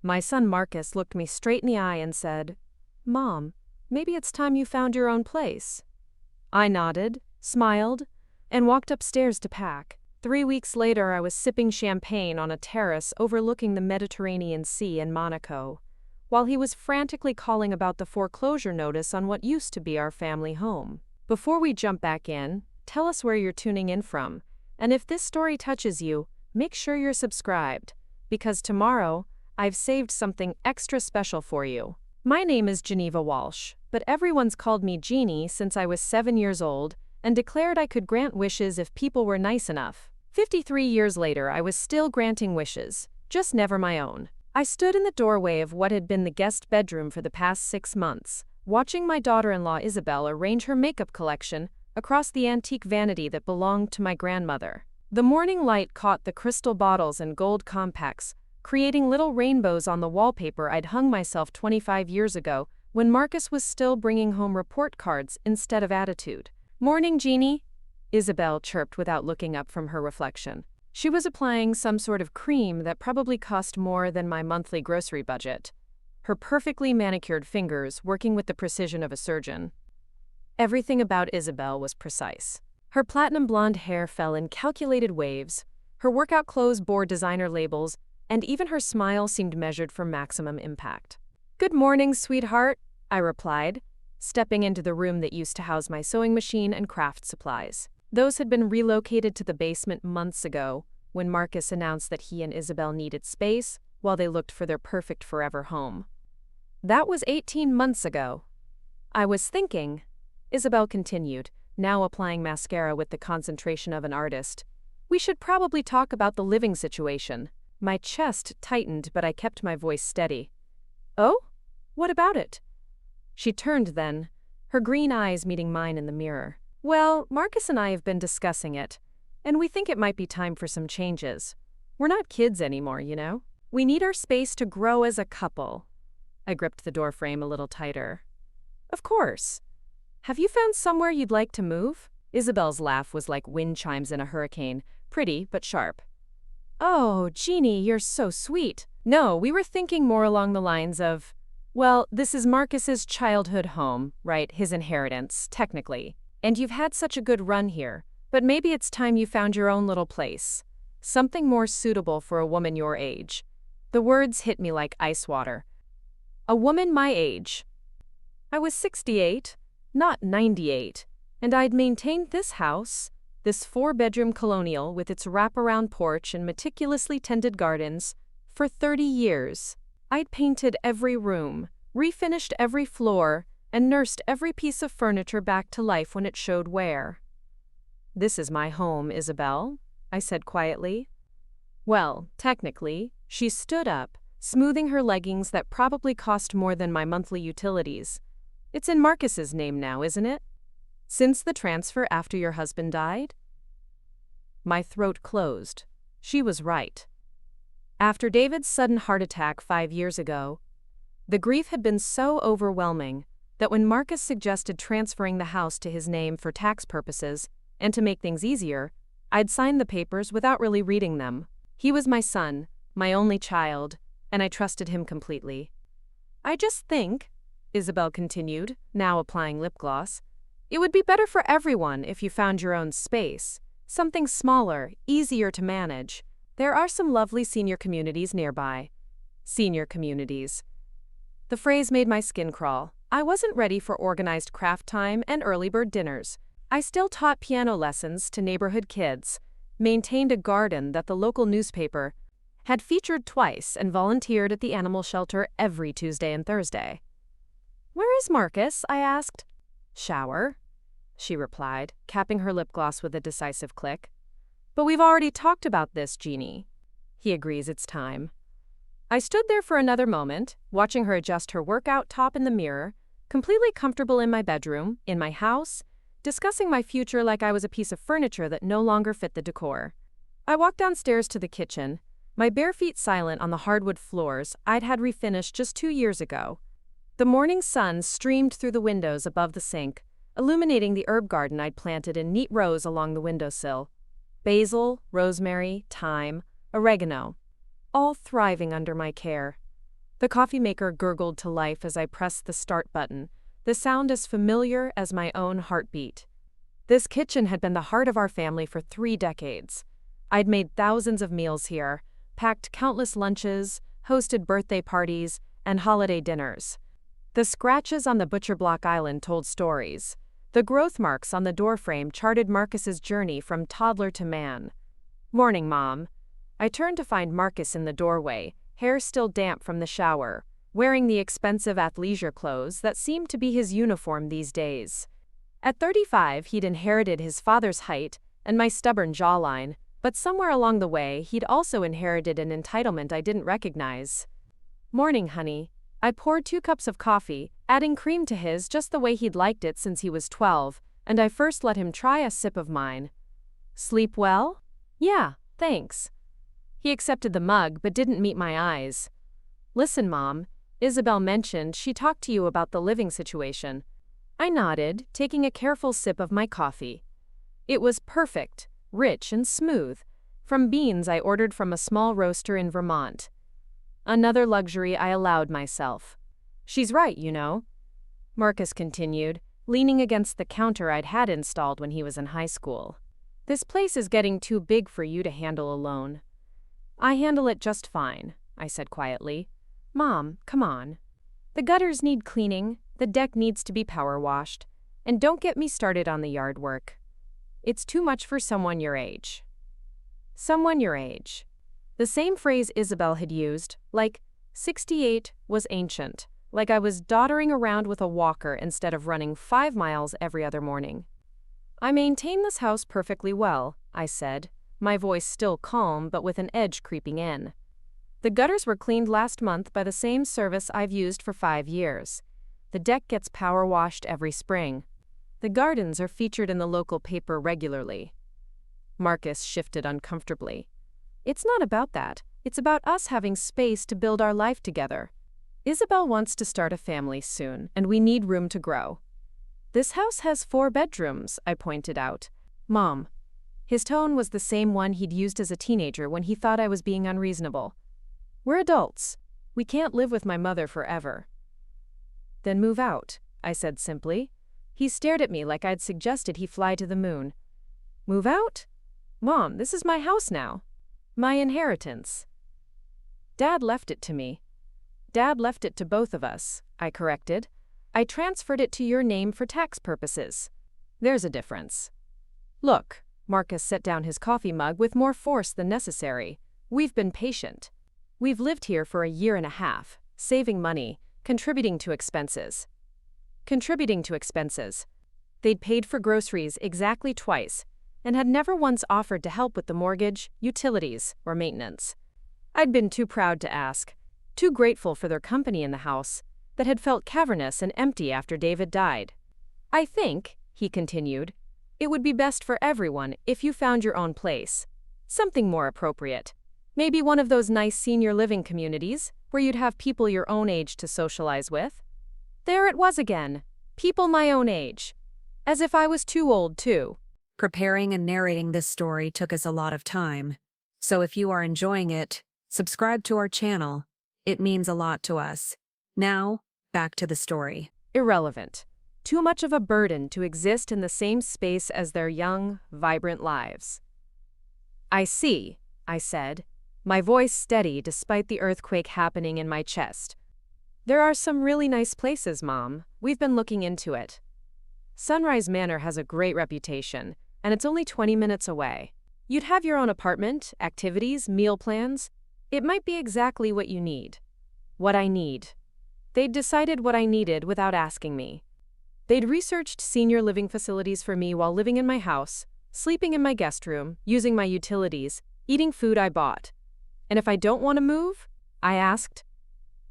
My son Marcus looked me straight in the eye and said, "Mom, maybe it's time you found your own place." I nodded, smiled, and walked upstairs to pack. 3 weeks later, I was sipping champagne on a terrace overlooking the Mediterranean Sea in Monaco, while he was frantically calling about the foreclosure notice on what used to be our family home. Before we jump back in, tell us where you're tuning in from, and if this story touches you, make sure you're subscribed, because tomorrow, I've saved something extra special for you. My name is Geneva Walsh, but everyone's called me Genie since I was 7 years old and declared I could grant wishes if people were nice enough. 53 years later, I was still granting wishes, just never my own. I stood in the doorway of what had been the guest bedroom for the past 6 months, watching my daughter-in-law Isabelle arrange her makeup collection across the antique vanity that belonged to my grandmother. The morning light caught the crystal bottles and gold compacts, creating little rainbows on the wallpaper I'd hung myself 25 years ago when Marcus was still bringing home report cards instead of attitude. "Morning, Genie," Isabelle chirped without looking up from her reflection. She was applying some sort of cream that probably cost more than my monthly grocery budget, her perfectly manicured fingers working with the precision of a surgeon. Everything about Isabelle was precise. Her platinum blonde hair fell in calculated waves, her workout clothes bore designer labels, and even her smile seemed measured for maximum impact. "Good morning, sweetheart," I replied, stepping into the room that used to house my sewing machine and craft supplies. Those had been relocated to the basement months ago, when Marcus announced that he and Isabelle needed space while they looked for their perfect forever home. "That was 18 months ago. I was thinking," Isabelle continued, now applying mascara with the concentration of an artist, "we should probably talk about the living situation." My chest tightened, but I kept my voice steady. "Oh? What about it?" She turned then, her green eyes meeting mine in the mirror. "Well, Marcus and I have been discussing it, and we think it might be time for some changes. We're not kids anymore, you know? We need our space to grow as a couple." I gripped the doorframe a little tighter. "Of course. Have you found somewhere you'd like to move?" Isabelle's laugh was like wind chimes in a hurricane, pretty but sharp. "Oh, Genie, you're so sweet." "No, we were thinking more along the lines of, well, this is Marcus's childhood home, right? His inheritance, technically. And you've had such a good run here, but maybe it's time you found your own little place. Something more suitable for a woman your age." The words hit me like ice water. A woman my age. I was 68, not 98, and I'd maintained this house, this 4-bedroom colonial with its wraparound porch and meticulously tended gardens, for 30 years. I'd painted every room, refinished every floor, and nursed every piece of furniture back to life when it showed wear. "This is my home, Isabelle," I said quietly. "Well, technically," she stood up, smoothing her leggings that probably cost more than my monthly utilities. "It's in Marcus's name now, isn't it? Since the transfer after your husband died?" My throat closed. She was right. After David's sudden heart attack 5 years ago, the grief had been so overwhelming that when Marcus suggested transferring the house to his name for tax purposes and to make things easier, I'd signed the papers without really reading them. He was my son, my only child, and I trusted him completely. "I just think," Isabelle continued, now applying lip gloss, "it would be better for everyone if you found your own space, something smaller, easier to manage. There are some lovely senior communities nearby." Senior communities. The phrase made my skin crawl. I wasn't ready for organized craft time and early bird dinners. I still taught piano lessons to neighborhood kids, maintained a garden that the local newspaper had featured twice, and volunteered at the animal shelter every Tuesday and Thursday. "Where is Marcus?" I asked. "Shower," she replied, capping her lip gloss with a decisive click. "But we've already talked about this, Genie." "He agrees it's time." I stood there for another moment, watching her adjust her workout top in the mirror, completely comfortable in my bedroom, in my house, discussing my future like I was a piece of furniture that no longer fit the decor. I walked downstairs to the kitchen, my bare feet silent on the hardwood floors I'd had refinished just 2 years ago. The morning sun streamed through the windows above the sink, illuminating the herb garden I'd planted in neat rows along the windowsill. Basil, rosemary, thyme, oregano, all thriving under my care. The coffee maker gurgled to life as I pressed the start button, the sound as familiar as my own heartbeat. This kitchen had been the heart of our family for 3 decades. I'd made thousands of meals here, packed countless lunches, hosted birthday parties, and holiday dinners. The scratches on the butcher block island told stories. The growth marks on the doorframe charted Marcus's journey from toddler to man. "Morning, Mom." I turned to find Marcus in the doorway, hair still damp from the shower, wearing the expensive athleisure clothes that seemed to be his uniform these days. At 35, he'd inherited his father's height and my stubborn jawline, but somewhere along the way, he'd also inherited an entitlement I didn't recognize. "Morning, honey." I poured 2 cups of coffee, adding cream to his just the way he'd liked it since he was 12, and I first let him try a sip of mine. "Sleep well?" "Yeah, thanks." He accepted the mug but didn't meet my eyes. "Listen, Mom, Isabelle mentioned she talked to you about the living situation." I nodded, taking a careful sip of my coffee. It was perfect, rich and smooth, from beans I ordered from a small roaster in Vermont. Another luxury I allowed myself. "She's right, you know," Marcus continued, leaning against the counter I'd had installed when he was in high school. "This place is getting too big for you to handle alone." "I handle it just fine," I said quietly. "Mom, come on. The gutters need cleaning, the deck needs to be power washed, and don't get me started on the yard work. It's too much for someone your age." Someone your age. The same phrase Isabelle had used, like 68 was ancient, like I was doddering around with a walker instead of running 5 miles every other morning. "I maintain this house perfectly well," I said, my voice still calm but with an edge creeping in. "The gutters were cleaned last month by the same service I've used for 5 years. The deck gets power washed every spring. The gardens are featured in the local paper regularly." Marcus shifted uncomfortably. "It's not about that. It's about us having space to build our life together. Isabelle wants to start a family soon, and we need room to grow." "This house has 4 bedrooms," I pointed out. "Mom." His tone was the same one he'd used as a teenager when he thought I was being unreasonable. "We're adults. We can't live with my mother forever." "Then move out," I said simply. He stared at me like I'd suggested he fly to the moon. "Move out? Mom, this is my house now. My inheritance." "Dad left it to me." "Dad left it to both of us," I corrected. "I transferred it to your name for tax purposes. There's a difference." "Look," Marcus set down his coffee mug with more force than necessary. "We've been patient. We've lived here for a year and a half, saving money, contributing to expenses." Contributing to expenses. They'd paid for groceries exactly twice, and had never once offered to help with the mortgage, utilities, or maintenance. I'd been too proud to ask, too grateful for their company in the house, that had felt cavernous and empty after David died. "I think," he continued, "it would be best for everyone if you found your own place. Something more appropriate. Maybe one of those nice senior living communities, where you'd have people your own age to socialize with." There it was again. People my own age. As if I was too old, too. Preparing and narrating this story took us a lot of time. So if you are enjoying it, subscribe to our channel. It means a lot to us. Now, back to the story. Irrelevant. Too much of a burden to exist in the same space as their young, vibrant lives. "I see," I said, my voice steady despite the earthquake happening in my chest. "There are some really nice places, Mom. We've been looking into it. Sunrise Manor has a great reputation, and it's only 20 minutes away. You'd have your own apartment, activities, meal plans. It might be exactly what you need." What I need. They'd decided what I needed without asking me. They'd researched senior living facilities for me while living in my house, sleeping in my guest room, using my utilities, eating food I bought. "And if I don't want to move?" I asked.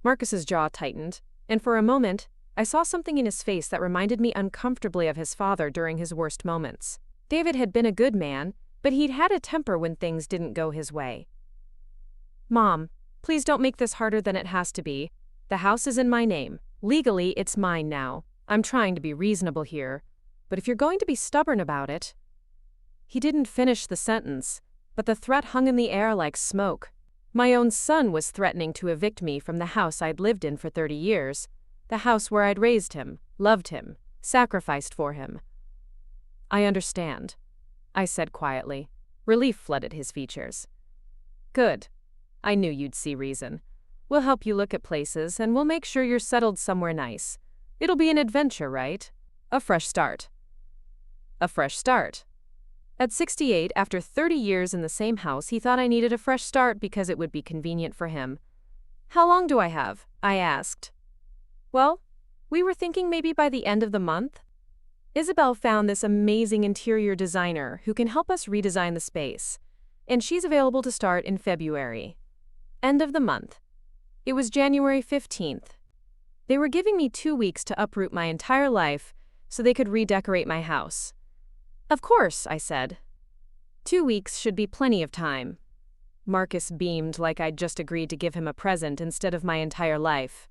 Marcus's jaw tightened, and for a moment, I saw something in his face that reminded me uncomfortably of his father during his worst moments. David had been a good man, but he'd had a temper when things didn't go his way. "Mom, please don't make this harder than it has to be. The house is in my name. Legally, it's mine now. I'm trying to be reasonable here. But if you're going to be stubborn about it..." He didn't finish the sentence, but the threat hung in the air like smoke. My own son was threatening to evict me from the house I'd lived in for 30 years, the house where I'd raised him, loved him, sacrificed for him. I understand, I said quietly. Relief flooded his features. Good. I knew you'd see reason. We'll help you look at places, and we'll make sure you're settled somewhere nice. It'll be an adventure, right? A fresh start. A fresh start. At 68, after 30 years in the same house, he thought I needed a fresh start because it would be convenient for him. How long do I have? I asked. Well, we were thinking maybe by the end of the month. Isabelle found this amazing interior designer who can help us redesign the space, and she's available to start in February. End of the month. It was January 15th. They were giving me 2 weeks to uproot my entire life so they could redecorate my house. Of course, I said. 2 weeks should be plenty of time. Marcus beamed like I'd just agreed to give him a present instead of my entire life.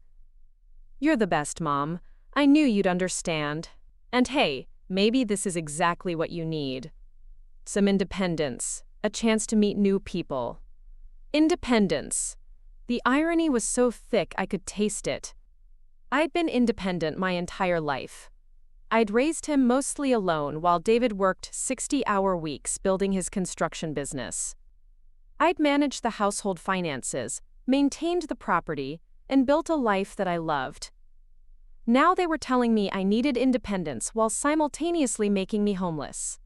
You're the best, Mom. I knew you'd understand. And hey, maybe this is exactly what you need. Some independence, a chance to meet new people. Independence. The irony was so thick I could taste it. I'd been independent my entire life. I'd raised him mostly alone while David worked 60-hour weeks building his construction business. I'd managed the household finances, maintained the property, and built a life that I loved. Now they were telling me I needed independence while simultaneously making me homeless.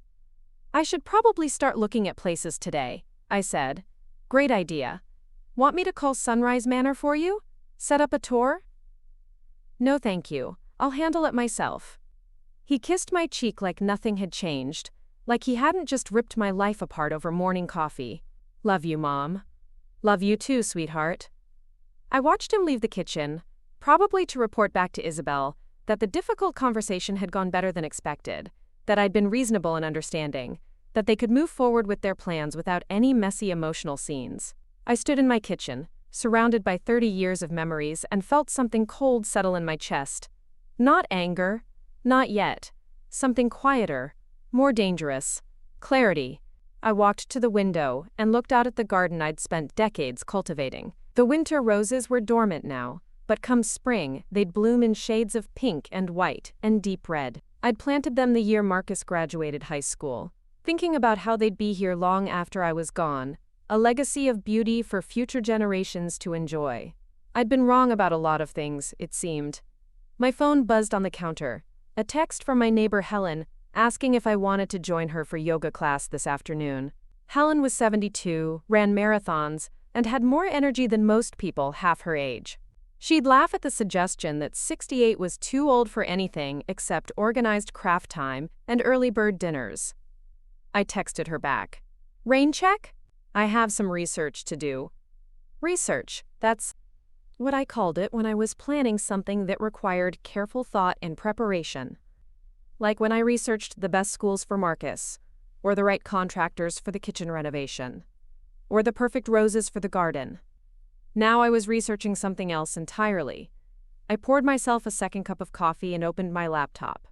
I should probably start looking at places today, I said. Great idea. Want me to call Sunrise Manor for you? Set up a tour? No thank you. I'll handle it myself. He kissed my cheek like nothing had changed, like he hadn't just ripped my life apart over morning coffee. Love you, Mom. Love you too, sweetheart. I watched him leave the kitchen, probably to report back to Isabelle that the difficult conversation had gone better than expected, that I'd been reasonable and understanding, that they could move forward with their plans without any messy emotional scenes. I stood in my kitchen, surrounded by 30 years of memories, and felt something cold settle in my chest. Not anger. Not yet. Something quieter, more dangerous. Clarity. I walked to the window and looked out at the garden I'd spent decades cultivating. The winter roses were dormant now, but come spring, they'd bloom in shades of pink and white and deep red. I'd planted them the year Marcus graduated high school, thinking about how they'd be here long after I was gone, a legacy of beauty for future generations to enjoy. I'd been wrong about a lot of things, it seemed. My phone buzzed on the counter. A text from my neighbor Helen, asking if I wanted to join her for yoga class this afternoon. Helen was 72, ran marathons, and had more energy than most people half her age. She'd laugh at the suggestion that 68 was too old for anything except organized craft time and early bird dinners. I texted her back. Rain check? I have some research to do. Research, that's what I called it when I was planning something that required careful thought and preparation. Like when I researched the best schools for Marcus, or the right contractors for the kitchen renovation, or the perfect roses for the garden. Now I was researching something else entirely. I poured myself a second cup of coffee and opened my laptop.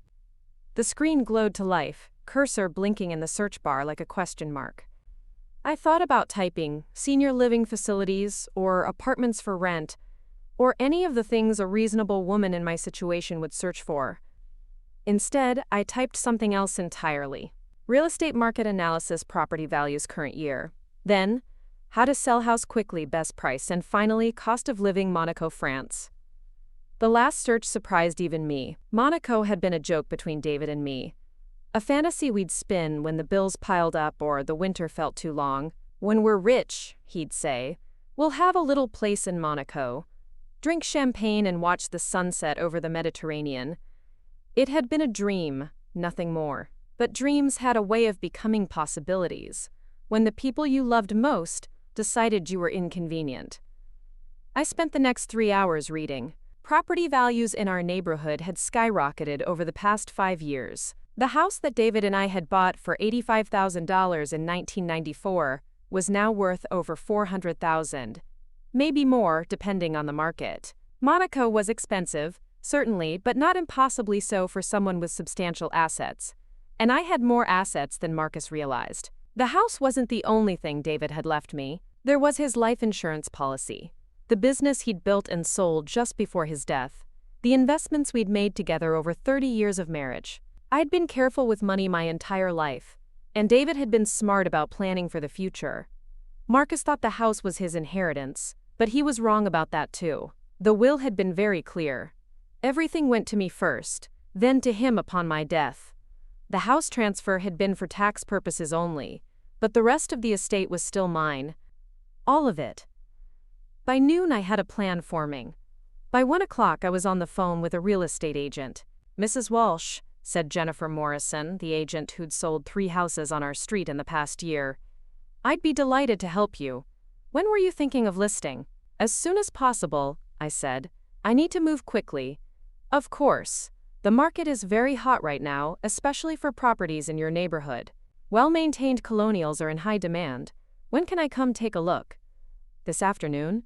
The screen glowed to life, cursor blinking in the search bar like a question mark. I thought about typing senior living facilities or apartments for rent, or any of the things a reasonable woman in my situation would search for. Instead, I typed something else entirely. Real estate market analysis, property values current year. Then, how to sell house quickly, best price, and finally, cost of living, Monaco, France. The last search surprised even me. Monaco had been a joke between David and me. A fantasy we'd spin when the bills piled up or the winter felt too long. When we're rich, he'd say, we'll have a little place in Monaco. Drink champagne and watch the sunset over the Mediterranean. It had been a dream, nothing more. But dreams had a way of becoming possibilities, when the people you loved most decided you were inconvenient. I spent the next 3 hours reading. Property values in our neighborhood had skyrocketed over the past 5 years. The house that David and I had bought for $85,000 in 1994 was now worth over $400,000. Maybe more, depending on the market. Monaco was expensive, certainly, but not impossibly so for someone with substantial assets. And I had more assets than Marcus realized. The house wasn't the only thing David had left me. There was his life insurance policy, the business he'd built and sold just before his death, the investments we'd made together over 30 years of marriage. I'd been careful with money my entire life, and David had been smart about planning for the future. Marcus thought the house was his inheritance, but he was wrong about that too. The will had been very clear. Everything went to me first, then to him upon my death. The house transfer had been for tax purposes only, but the rest of the estate was still mine. All of it. By noon I had a plan forming. By 1 o'clock I was on the phone with a real estate agent. "Mrs. Walsh," said Jennifer Morrison, the agent who'd sold 3 houses on our street in the past year, "I'd be delighted to help you. When were you thinking of listing?" "As soon as possible," I said. "I need to move quickly." "Of course. The market is very hot right now, especially for properties in your neighborhood. Well-maintained colonials are in high demand. When can I come take a look?" "This afternoon?"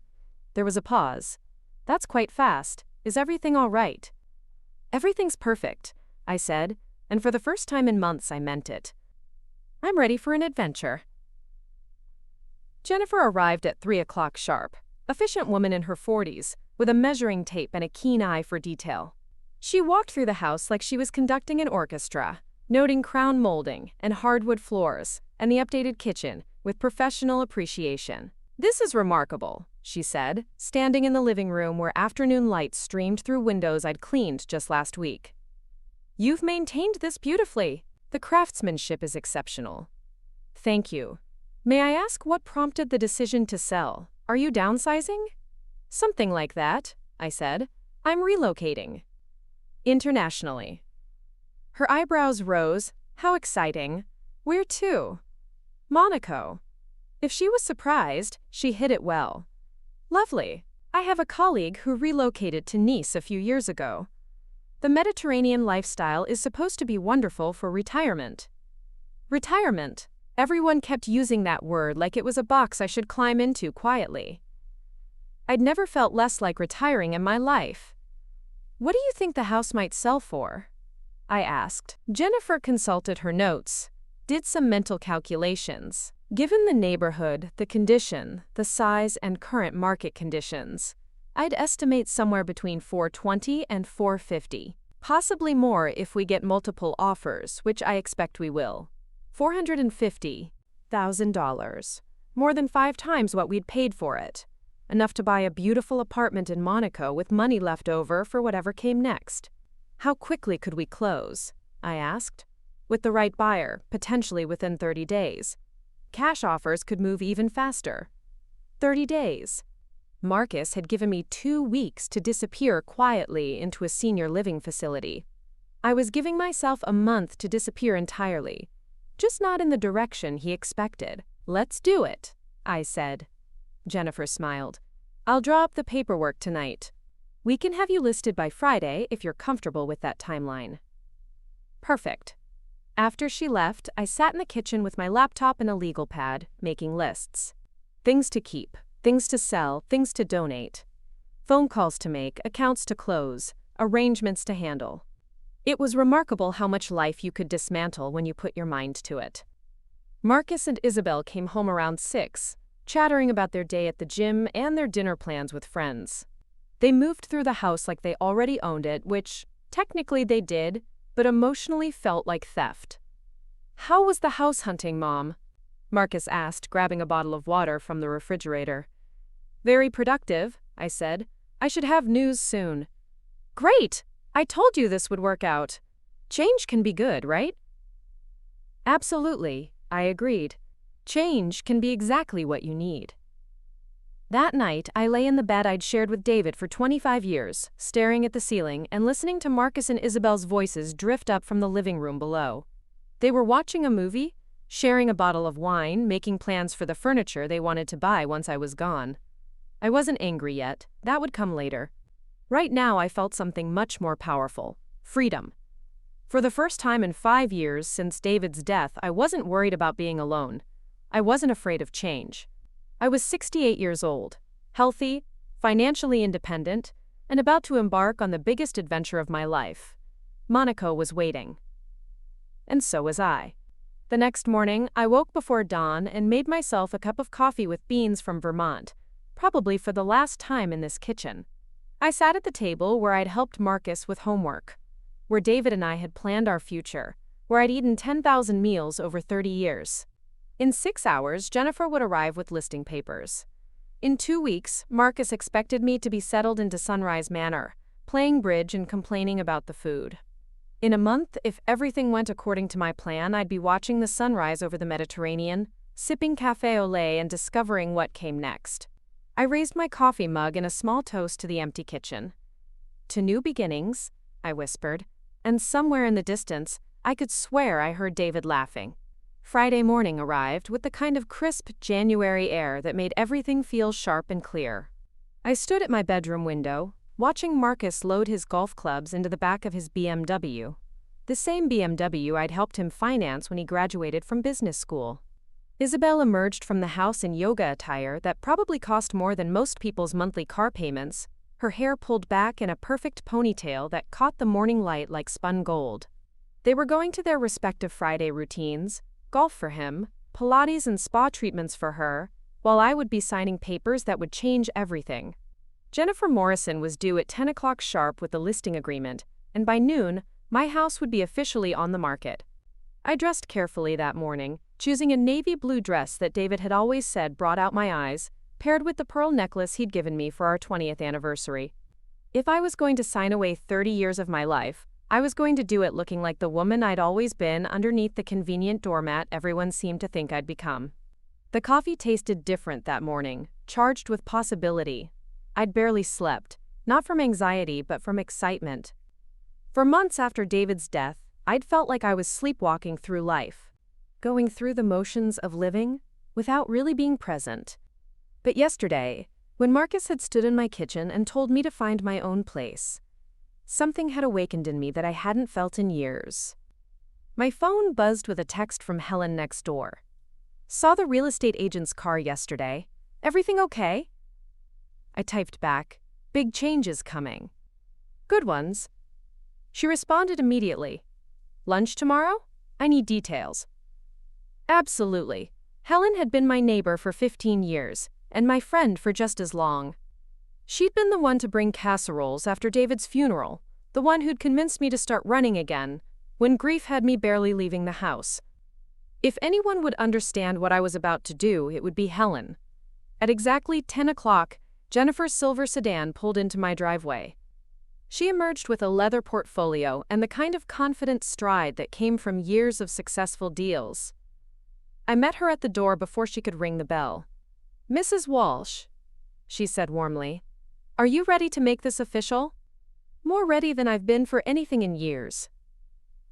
There was a pause. "That's quite fast. Is everything all right?" "Everything's perfect," I said, and for the first time in months I meant it. "I'm ready for an adventure." Jennifer arrived at 3 o'clock sharp, efficient woman in her 40s, with a measuring tape and a keen eye for detail. She walked through the house like she was conducting an orchestra, noting crown molding and hardwood floors, and the updated kitchen, with professional appreciation. "This is remarkable," she said, standing in the living room where afternoon light streamed through windows I'd cleaned just last week. "You've maintained this beautifully. The craftsmanship is exceptional." "Thank you. May I ask what prompted the decision to sell? Are you downsizing?" "Something like that," I said. "I'm relocating." "Internationally." Her eyebrows rose. "How exciting. Where to?" "Monaco." If she was surprised, she hid it well. "Lovely. I have a colleague who relocated to Nice a few years ago. The Mediterranean lifestyle is supposed to be wonderful for retirement." Retirement. Everyone kept using that word like it was a box I should climb into quietly. I'd never felt less like retiring in my life. "What do you think the house might sell for?" I asked. Jennifer consulted her notes, did some mental calculations. Given the neighborhood, the condition, the size, and current market conditions, I'd estimate somewhere between $420 and $450. Possibly more if we get multiple offers, which I expect we will. $450,000. More than 5 times what we'd paid for it. Enough to buy a beautiful apartment in Monaco with money left over for whatever came next. "How quickly could we close?" I asked. "With the right buyer, potentially within 30 days. Cash offers could move even faster." 30 days. Marcus had given me 2 weeks to disappear quietly into a senior living facility. I was giving myself a month to disappear entirely. Just not in the direction he expected. "Let's do it," I said. Jennifer smiled. "I'll draw up the paperwork tonight. We can have you listed by Friday if you're comfortable with that timeline." Perfect. After she left, I sat in the kitchen with my laptop and a legal pad, making lists. Things to keep, things to sell, things to donate. Phone calls to make, accounts to close, arrangements to handle. It was remarkable how much life you could dismantle when you put your mind to it. Marcus and Isabelle came home around 6, chattering about their day at the gym and their dinner plans with friends. They moved through the house like they already owned it, which, technically they did, but emotionally felt like theft. "How was the house hunting, Mom?" Marcus asked, grabbing a bottle of water from the refrigerator. "Very productive," I said. "I should have news soon." "Great! I told you this would work out. Change can be good, right?" "Absolutely," I agreed. "Change can be exactly what you need." That night, I lay in the bed I'd shared with David for 25 years, staring at the ceiling and listening to Marcus and Isabelle's voices drift up from the living room below. They were watching a movie, sharing a bottle of wine, making plans for the furniture they wanted to buy once I was gone. I wasn't angry yet. That would come later. Right now, I felt something much more powerful: freedom. For the first time in 5 years since David's death, I wasn't worried about being alone. I wasn't afraid of change. I was 68 years old, healthy, financially independent, and about to embark on the biggest adventure of my life. Monaco was waiting. And so was I. The next morning, I woke before dawn and made myself a cup of coffee with beans from Vermont, probably for the last time in this kitchen. I sat at the table where I'd helped Marcus with homework, where David and I had planned our future, where I'd eaten 10,000 meals over 30 years. In 6 hours, Jennifer would arrive with listing papers. In 2 weeks, Marcus expected me to be settled into Sunrise Manor, playing bridge and complaining about the food. In a month, if everything went according to my plan, I'd be watching the sunrise over the Mediterranean, sipping café au lait and discovering what came next. I raised my coffee mug in a small toast to the empty kitchen. To new beginnings, I whispered, and somewhere in the distance, I could swear I heard David laughing. Friday morning arrived with the kind of crisp January air that made everything feel sharp and clear. I stood at my bedroom window, watching Marcus load his golf clubs into the back of his BMW, the same BMW I'd helped him finance when he graduated from business school. Isabelle emerged from the house in yoga attire that probably cost more than most people's monthly car payments, her hair pulled back in a perfect ponytail that caught the morning light like spun gold. They were going to their respective Friday routines, golf for him, Pilates and spa treatments for her, while I would be signing papers that would change everything. Jennifer Morrison was due at 10 o'clock sharp with the listing agreement, and by noon, my house would be officially on the market. I dressed carefully that morning, choosing a navy blue dress that David had always said brought out my eyes, paired with the pearl necklace he'd given me for our 20th anniversary. If I was going to sign away 30 years of my life, I was going to do it looking like the woman I'd always been underneath the convenient doormat everyone seemed to think I'd become. The coffee tasted different that morning, charged with possibility. I'd barely slept, not from anxiety but from excitement. For months after David's death, I'd felt like I was sleepwalking through life, going through the motions of living without really being present. But yesterday, when Marcus had stood in my kitchen and told me to find my own place, something had awakened in me that I hadn't felt in years. My phone buzzed with a text from Helen next door. "Saw the real estate agent's car yesterday. Everything okay?" I typed back, "Big changes coming." "Good ones." She responded immediately. "Lunch tomorrow? I need details." Absolutely. Helen had been my neighbor for 15 years, and my friend for just as long. She'd been the one to bring casseroles after David's funeral, the one who'd convinced me to start running again, when grief had me barely leaving the house. If anyone would understand what I was about to do, it would be Helen. At exactly 10 o'clock, Jennifer's silver sedan pulled into my driveway. She emerged with a leather portfolio and the kind of confident stride that came from years of successful deals. I met her at the door before she could ring the bell. "Mrs. Walsh," she said warmly, "are you ready to make this official?" "More ready than I've been for anything in years."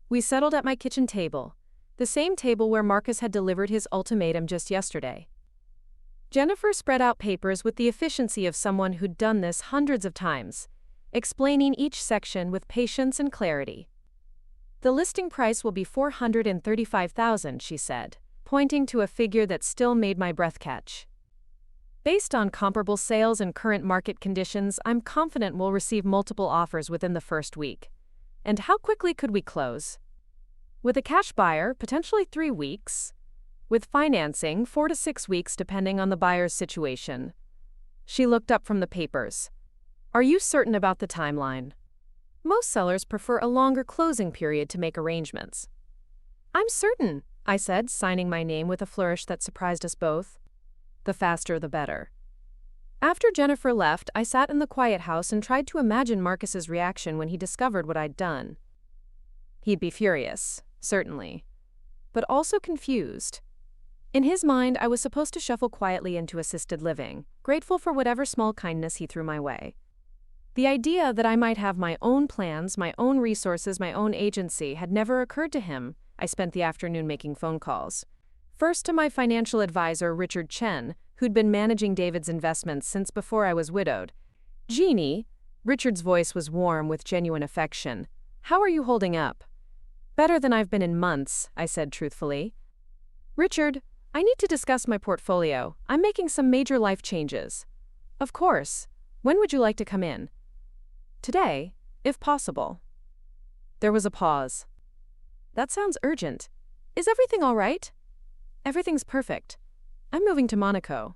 We settled at my kitchen table, the same table where Marcus had delivered his ultimatum just yesterday. Jennifer spread out papers with the efficiency of someone who'd done this hundreds of times, explaining each section with patience and clarity. "The listing price will be $435,000, she said, pointing to a figure that still made my breath catch. "Based on comparable sales and current market conditions, I'm confident we'll receive multiple offers within the first week. And how quickly could we close?" "With a cash buyer, potentially 3 weeks. With financing, 4 to 6 weeks depending on the buyer's situation." She looked up from the papers. "Are you certain about the timeline?" "Most sellers prefer a longer closing period to make arrangements." "I'm certain," I said, signing my name with a flourish that surprised us both. The faster the better. After Jennifer left, I sat in the quiet house and tried to imagine Marcus's reaction when he discovered what I'd done. He'd be furious, certainly, but also confused. In his mind, I was supposed to shuffle quietly into assisted living, grateful for whatever small kindness he threw my way. The idea that I might have my own plans, my own resources, my own agency had never occurred to him. I spent the afternoon making phone calls. First to my financial advisor, Richard Chen, who'd been managing David's investments since before I was widowed. "Genie," Richard's voice was warm with genuine affection. "How are you holding up?" "Better than I've been in months," I said truthfully. "Richard, I need to discuss my portfolio. I'm making some major life changes." "Of course. When would you like to come in?" "Today, if possible." There was a pause. "That sounds urgent. Is everything all right? Everything's perfect. I'm moving to Monaco.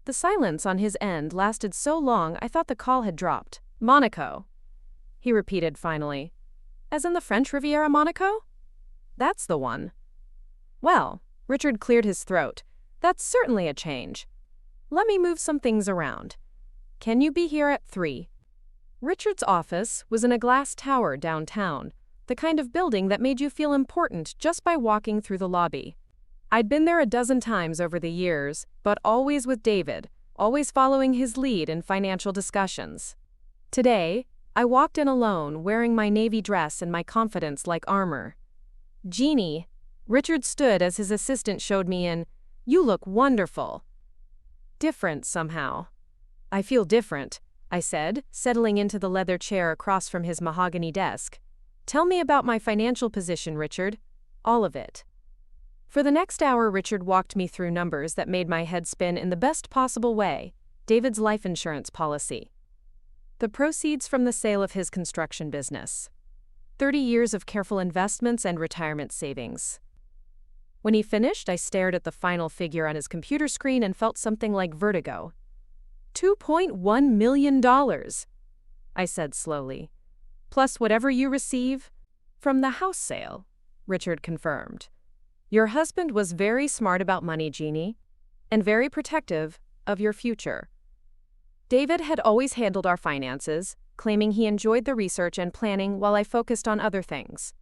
The silence on his end lasted so long I thought the call had dropped. Monaco, he repeated finally. As in the French Riviera, Monaco? That's the one. Well, Richard cleared his throat. That's certainly a change. Let me move some things around. Can you be here at 3? Richard's office was in a glass tower downtown, the kind of building that made you feel important just by walking through the lobby. I'd been there a dozen times over the years, but always with David, always following his lead in financial discussions. Today, I walked in alone, wearing my navy dress and my confidence like armor. Genie, Richard stood as his assistant showed me in. You look wonderful. Different somehow. I feel different, I said, settling into the leather chair across from his mahogany desk. Tell me about my financial position, Richard. All of it. For the next hour, Richard walked me through numbers that made my head spin in the best possible way. David's life insurance policy. The proceeds from the sale of his construction business. 30 years of careful investments and retirement savings. When he finished, I stared at the final figure on his computer screen and felt something like vertigo. $2.1 million, I said slowly. Plus whatever you receive from the house sale, Richard confirmed. Your husband was very smart about money, Genie, and very protective of your future. David had always handled our finances, claiming he enjoyed the research and planning while I focused on other things.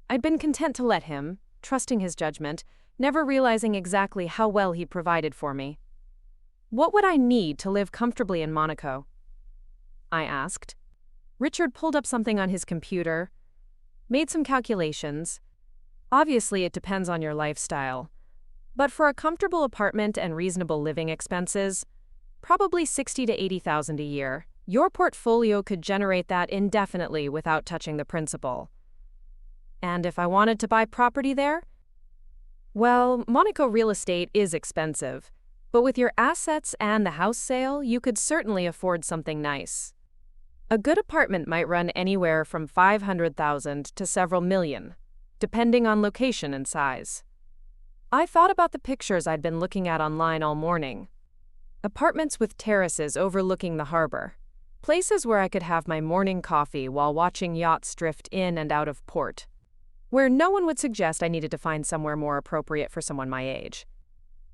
I'd been content to let him, trusting his judgment, never realizing exactly how well he provided for me. What would I need to live comfortably in Monaco? I asked. Richard pulled up something on his computer, made some calculations. Obviously, it depends on your lifestyle. But for a comfortable apartment and reasonable living expenses, probably $60,000 to $80,000 a year. Your portfolio could generate that indefinitely without touching the principal. And if I wanted to buy property there? Well, Monaco real estate is expensive, but with your assets and the house sale, you could certainly afford something nice. A good apartment might run anywhere from $500,000 to several million, depending on location and size. I thought about the pictures I'd been looking at online all morning. Apartments with terraces overlooking the harbor. Places where I could have my morning coffee while watching yachts drift in and out of port. Where no one would suggest I needed to find somewhere more appropriate for someone my age.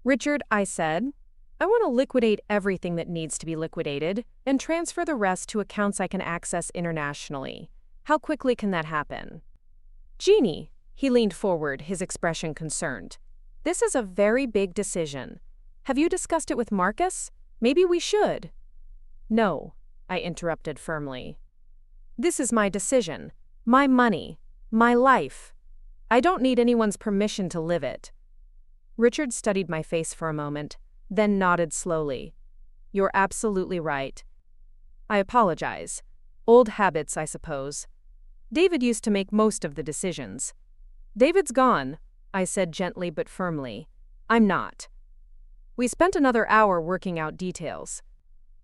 Richard, I said, I want to liquidate everything that needs to be liquidated and transfer the rest to accounts I can access internationally. How quickly can that happen? Genie, he leaned forward, his expression concerned. This is a very big decision. Have you discussed it with Marcus? Maybe we should. No, I interrupted firmly. This is my decision, my money, my life. I don't need anyone's permission to live it. Richard studied my face for a moment, then nodded slowly. You're absolutely right. I apologize. Old habits, I suppose. David used to make most of the decisions. David's gone, I said gently but firmly. I'm not. We spent another hour working out details.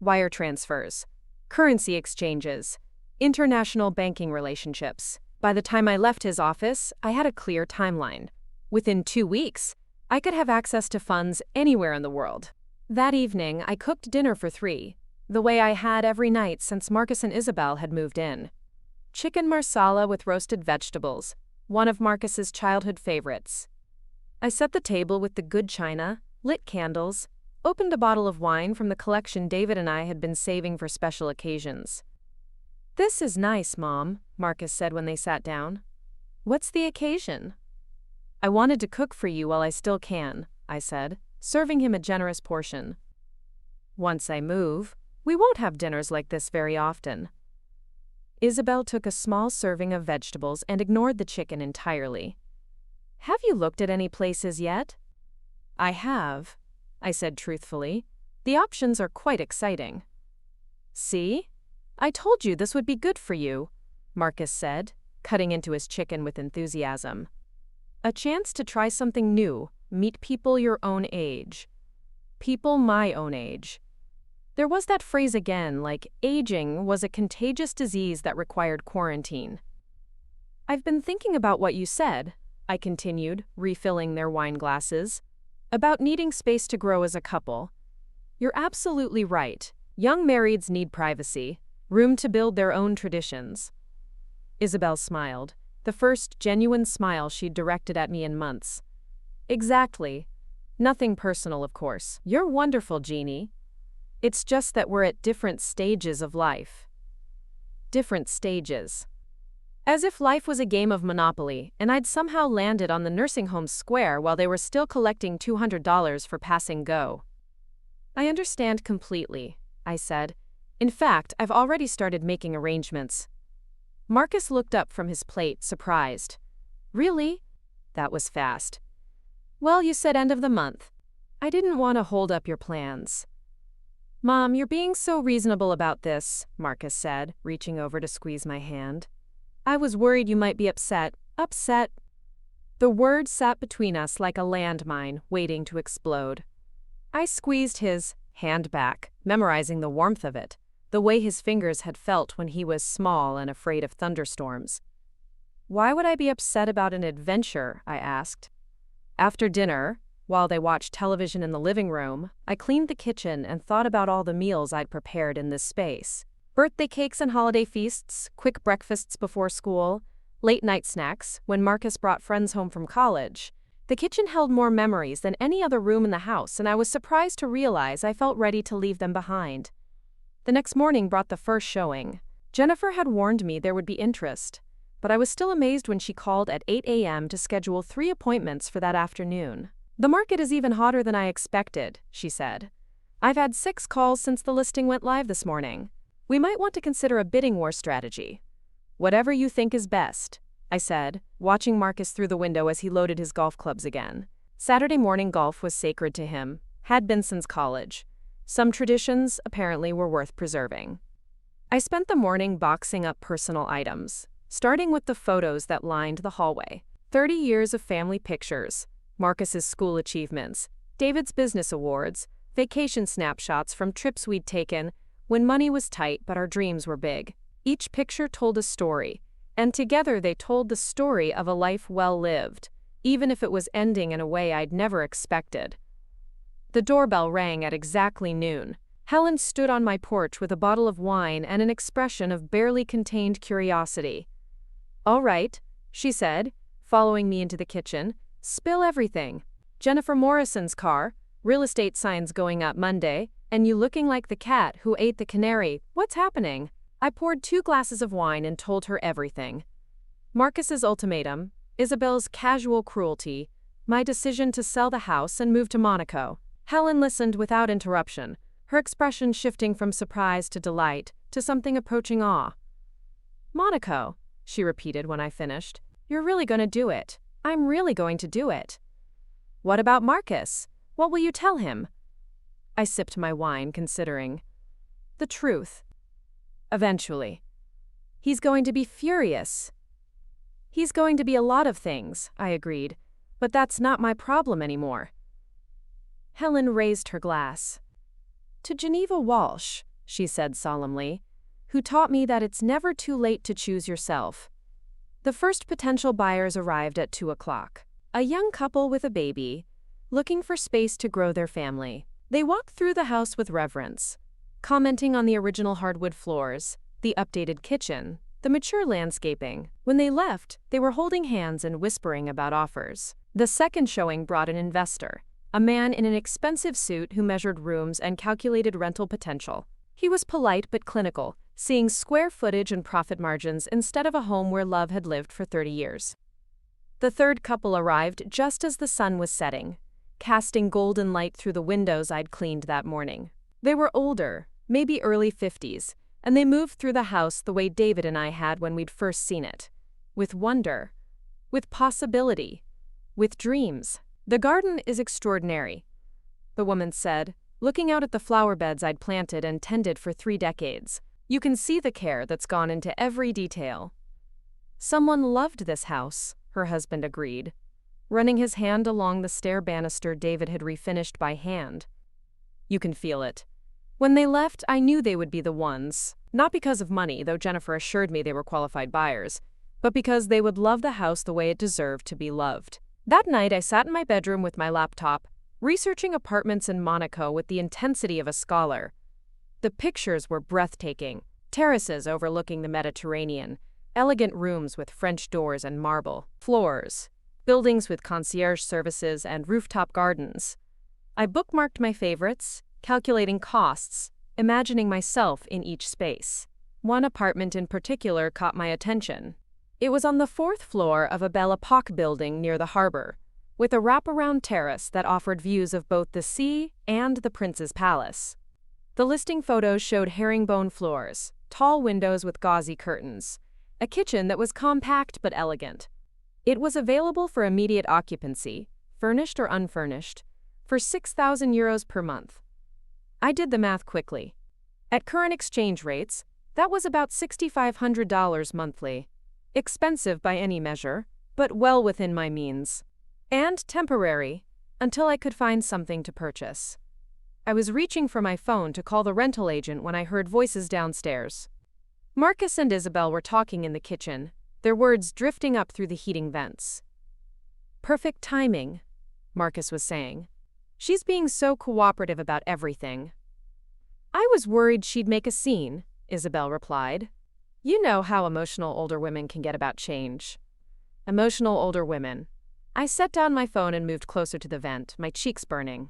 Wire transfers, currency exchanges, international banking relationships. By the time I left his office, I had a clear timeline. Within 2 weeks, I could have access to funds anywhere in the world. That evening, I cooked dinner for 3, the way I had every night since Marcus and Isabelle had moved in. Chicken marsala with roasted vegetables, one of Marcus's childhood favorites. I set the table with the good china, lit candles, opened a bottle of wine from the collection David and I had been saving for special occasions. This is nice, Mom, Marcus said when they sat down. What's the occasion? I wanted to cook for you while I still can, I said, serving him a generous portion. Once I move, we won't have dinners like this very often. Isabelle took a small serving of vegetables and ignored the chicken entirely. Have you looked at any places yet? I have, I said truthfully. The options are quite exciting. See? I told you this would be good for you, Marcus said, cutting into his chicken with enthusiasm. A chance to try something new, meet people your own age. People my own age. There was that phrase again, like aging was a contagious disease that required quarantine. I've been thinking about what you said, I continued, refilling their wine glasses. About needing space to grow as a couple. You're absolutely right. Young marrieds need privacy, room to build their own traditions. Isabelle smiled, the first genuine smile she'd directed at me in months. Exactly. Nothing personal, of course. You're wonderful, Genie. It's just that we're at different stages of life. Different stages. As if life was a game of Monopoly, and I'd somehow landed on the nursing home square while they were still collecting $200 for passing go. I understand completely, I said. In fact, I've already started making arrangements. Marcus looked up from his plate, surprised. Really? That was fast. Well, you said end of the month. I didn't want to hold up your plans. Mom, you're being so reasonable about this, Marcus said, reaching over to squeeze my hand. I was worried you might be upset. Upset? The word sat between us like a landmine, waiting to explode. I squeezed his hand back, memorizing the warmth of it, the way his fingers had felt when he was small and afraid of thunderstorms. Why would I be upset about an adventure? I asked. After dinner, while they watched television in the living room, I cleaned the kitchen and thought about all the meals I'd prepared in this space. Birthday cakes and holiday feasts, quick breakfasts before school, late-night snacks when Marcus brought friends home from college. The kitchen held more memories than any other room in the house, and I was surprised to realize I felt ready to leave them behind. The next morning brought the first showing. Jennifer had warned me there would be interest, but I was still amazed when she called at 8 a.m. to schedule 3 appointments for that afternoon. The market is even hotter than I expected, she said. I've had 6 calls since the listing went live this morning. We might want to consider a bidding war strategy. Whatever you think is best, I said, watching Marcus through the window as he loaded his golf clubs again. Saturday morning golf was sacred to him, had been since college. Some traditions, apparently, were worth preserving. I spent the morning boxing up personal items, starting with the photos that lined the hallway. 30 years of family pictures, Marcus's school achievements, David's business awards, vacation snapshots from trips we'd taken when money was tight but our dreams were big. Each picture told a story, and together they told the story of a life well lived, even if it was ending in a way I'd never expected. The doorbell rang at exactly noon. Helen stood on my porch with a bottle of wine and an expression of barely contained curiosity. All right, she said, following me into the kitchen. Spill everything. Jennifer Morrison's car, real estate signs going up Monday, and you looking like the cat who ate the canary. What's happening? I poured 2 glasses of wine and told her everything. Marcus's ultimatum, Isabelle's casual cruelty, my decision to sell the house and move to Monaco. Helen listened without interruption, her expression shifting from surprise to delight to something approaching awe. Monaco, she repeated when I finished. You're really going to do it. I'm really going to do it. What about Marcus? What will you tell him? I sipped my wine, considering. The truth. Eventually. He's going to be furious. He's going to be a lot of things, I agreed, but that's not my problem anymore. Helen raised her glass. To Geneva Walsh, she said solemnly, who taught me that it's never too late to choose yourself. The first potential buyers arrived at 2 o'clock. A young couple with a baby, looking for space to grow their family. They walked through the house with reverence, commenting on the original hardwood floors, the updated kitchen, the mature landscaping. When they left, they were holding hands and whispering about offers. The second showing brought an investor, a man in an expensive suit who measured rooms and calculated rental potential. He was polite but clinical, seeing square footage and profit margins instead of a home where love had lived for 30 years. The third couple arrived just as the sun was setting, casting golden light through the windows I'd cleaned that morning. They were older, maybe early 50s, and they moved through the house the way David and I had when we'd first seen it. With wonder, with possibility, with dreams. The garden is extraordinary, the woman said, looking out at the flower beds I'd planted and tended for 3 decades. You can see the care that's gone into every detail. Someone loved this house, her husband agreed, running his hand along the stair banister David had refinished by hand. You can feel it. When they left, I knew they would be the ones, not because of money, though Jennifer assured me they were qualified buyers, but because they would love the house the way it deserved to be loved. That night, I sat in my bedroom with my laptop, researching apartments in Monaco with the intensity of a scholar. The pictures were breathtaking: terraces overlooking the Mediterranean, elegant rooms with French doors and marble floors, buildings with concierge services and rooftop gardens. I bookmarked my favorites, calculating costs, imagining myself in each space. One apartment in particular caught my attention. It was on the 4th floor of a Belle Epoque building near the harbor, with a wraparound terrace that offered views of both the sea and the prince's palace. The listing photos showed herringbone floors, tall windows with gauzy curtains, a kitchen that was compact but elegant. It was available for immediate occupancy, furnished or unfurnished, for €6,000 per month. I did the math quickly. At current exchange rates, that was about $6,500 monthly. Expensive by any measure, but well within my means. And temporary, until I could find something to purchase. I was reaching for my phone to call the rental agent when I heard voices downstairs. Marcus and Isabelle were talking in the kitchen, their words drifting up through the heating vents. "Perfect timing," Marcus was saying. "She's being so cooperative about everything." "I was worried she'd make a scene," Isabelle replied. "You know how emotional older women can get about change." Emotional older women. I set down my phone and moved closer to the vent, my cheeks burning.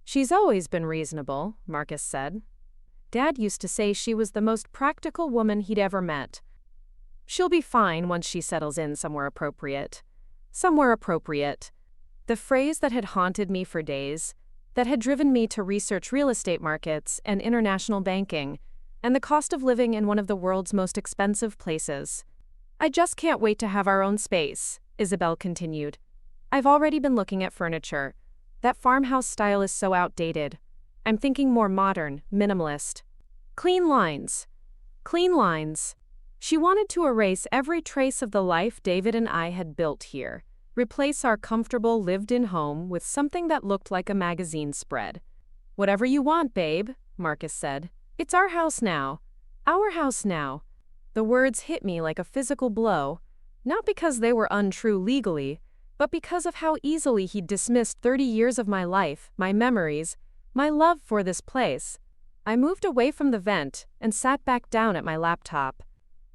"She's always been reasonable," Marcus said. "Dad used to say she was the most practical woman he'd ever met. She'll be fine once she settles in somewhere appropriate." Somewhere appropriate. The phrase that had haunted me for days, that had driven me to research real estate markets and international banking, and the cost of living in one of the world's most expensive places. "I just can't wait to have our own space," Isabelle continued. "I've already been looking at furniture. That farmhouse style is so outdated. I'm thinking more modern, minimalist. Clean lines. Clean lines." She wanted to erase every trace of the life David and I had built here, replace our comfortable lived-in home with something that looked like a magazine spread. "Whatever you want, babe," Marcus said. "It's our house now. Our house now." The words hit me like a physical blow, not because they were untrue legally, but because of how easily he'd dismissed 30 years of my life, my memories, my love for this place. I moved away from the vent and sat back down at my laptop.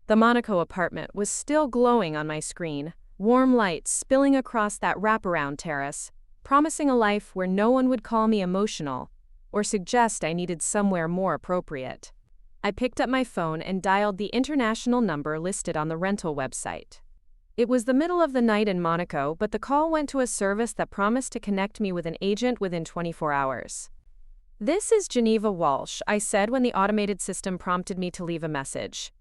The Monaco apartment was still glowing on my screen, warm light spilling across that wraparound terrace, promising a life where no one would call me emotional or suggest I needed somewhere more appropriate. I picked up my phone and dialed the international number listed on the rental website. It was the middle of the night in Monaco, but the call went to a service that promised to connect me with an agent within 24 hours. "This is Geneva Walsh," I said when the automated system prompted me to leave a message.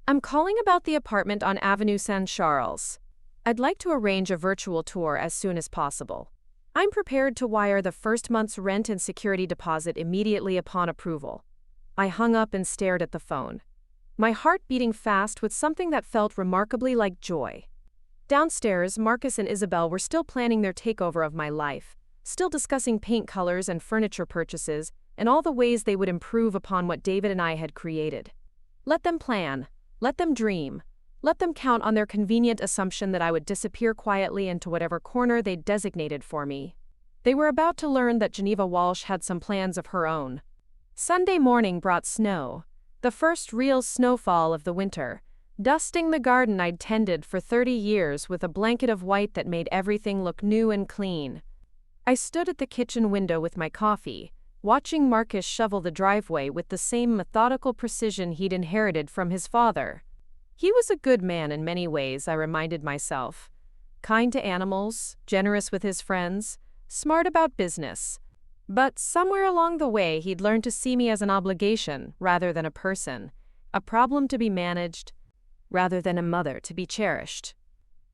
"I'm calling about the apartment on Avenue Saint-Charles. I'd like to arrange a virtual tour as soon as possible. I'm prepared to wire the first month's rent and security deposit immediately upon approval." I hung up and stared at the phone, my heart beating fast with something that felt remarkably like joy. Downstairs, Marcus and Isabelle were still planning their takeover of my life, still discussing paint colors and furniture purchases and all the ways they would improve upon what David and I had created. Let them plan. Let them dream. Let them count on their convenient assumption that I would disappear quietly into whatever corner they'd designated for me. They were about to learn that Geneva Walsh had some plans of her own. Sunday morning brought snow, the first real snowfall of the winter, dusting the garden I'd tended for 30 years with a blanket of white that made everything look new and clean. I stood at the kitchen window with my coffee, watching Marcus shovel the driveway with the same methodical precision he'd inherited from his father. He was a good man in many ways, I reminded myself. Kind to animals, generous with his friends, smart about business. But somewhere along the way he'd learned to see me as an obligation rather than a person, a problem to be managed rather than a mother to be cherished.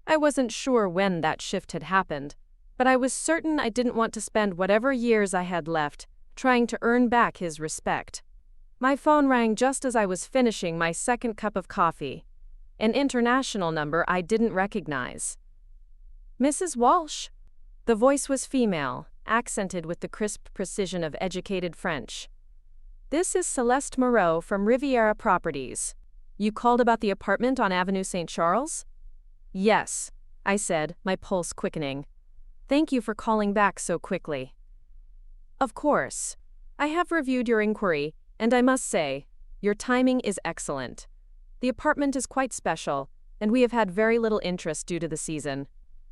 I wasn't sure when that shift had happened, but I was certain I didn't want to spend whatever years I had left trying to earn back his respect. My phone rang just as I was finishing my second cup of coffee, an international number I didn't recognize. "Mrs. Walsh?" The voice was female, accented with the crisp precision of educated French. "This is Celeste Moreau from Riviera Properties. You called about the apartment on Avenue Saint-Charles?" Yes, I said, my pulse quickening. Thank you for calling back so quickly. Of course. I have reviewed your inquiry, and I must say, your timing is excellent. The apartment is quite special, and we have had very little interest due to the season.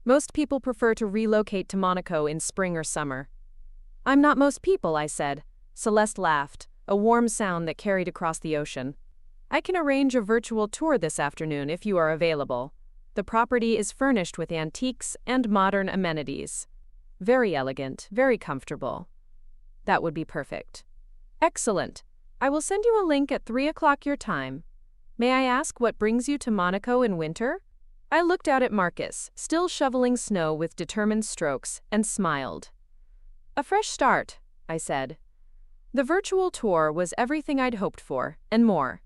Most people prefer to relocate to Monaco in spring or summer. I'm not most people, I said. Celeste laughed, a warm sound that carried across the ocean. I can arrange a virtual tour this afternoon if you are available. The property is furnished with antiques and modern amenities. Very elegant, very comfortable. That would be perfect. Excellent. I will send you a link at 3 o'clock your time. May I ask what brings you to Monaco in winter? I looked out at Marcus, still shoveling snow with determined strokes, and smiled. A fresh start, I said. The virtual tour was everything I'd hoped for, and more.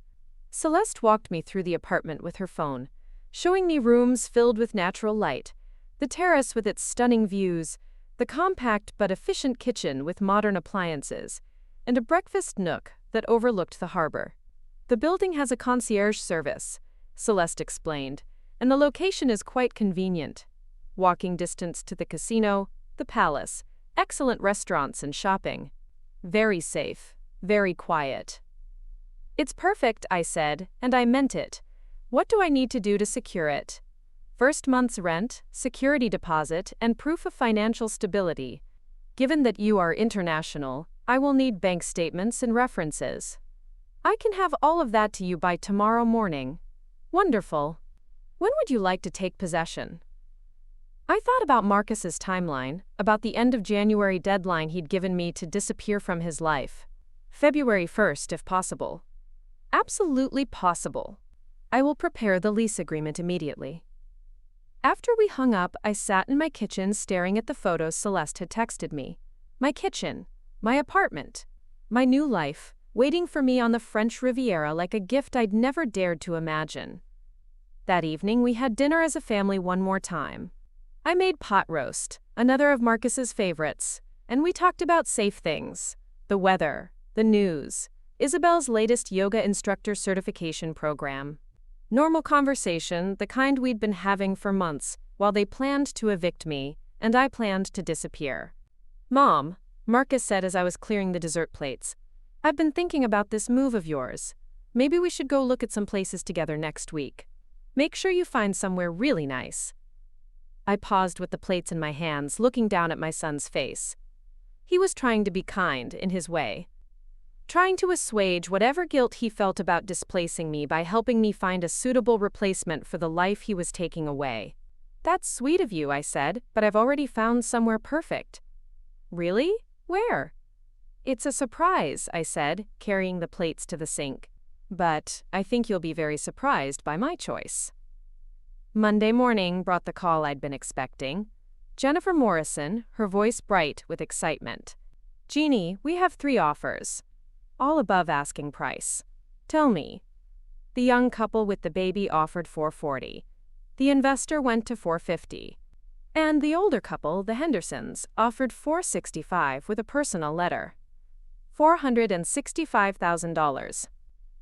Celeste walked me through the apartment with her phone, showing me rooms filled with natural light, the terrace with its stunning views, the compact but efficient kitchen with modern appliances, and a breakfast nook that overlooked the harbor. The building has a concierge service, Celeste explained, and the location is quite convenient. Walking distance to the casino, the palace, excellent restaurants and shopping. Very safe, very quiet. It's perfect, I said, and I meant it. What do I need to do to secure it? First month's rent, security deposit, and proof of financial stability. Given that you are international, I will need bank statements and references. I can have all of that to you by tomorrow morning. Wonderful. When would you like to take possession? I thought about Marcus's timeline, about the end of January deadline he'd given me to disappear from his life. February 1st, if possible. Absolutely possible. I will prepare the lease agreement immediately. After we hung up, I sat in my kitchen staring at the photos Celeste had texted me. My kitchen, my apartment, my new life, waiting for me on the French Riviera like a gift I'd never dared to imagine. That evening, we had dinner as a family one more time. I made pot roast, another of Marcus's favorites, and we talked about safe things, the weather, the news, Isabelle's latest yoga instructor certification program. Normal conversation, the kind we'd been having for months, while they planned to evict me, and I planned to disappear. Mom, Marcus said as I was clearing the dessert plates, I've been thinking about this move of yours. Maybe we should go look at some places together next week. Make sure you find somewhere really nice. I paused with the plates in my hands, looking down at my son's face. He was trying to be kind, in his way. Trying to assuage whatever guilt he felt about displacing me by helping me find a suitable replacement for the life he was taking away. That's sweet of you, I said, but I've already found somewhere perfect. Really? Where? It's a surprise, I said, carrying the plates to the sink. But I think you'll be very surprised by my choice. Monday morning brought the call I'd been expecting. Jennifer Morrison, her voice bright with excitement. Genie, we have 3 offers. All above asking price. Tell me. The young couple with the baby offered $440. The investor went to $450. And the older couple, the Hendersons, offered $465 with a personal letter. $465,000.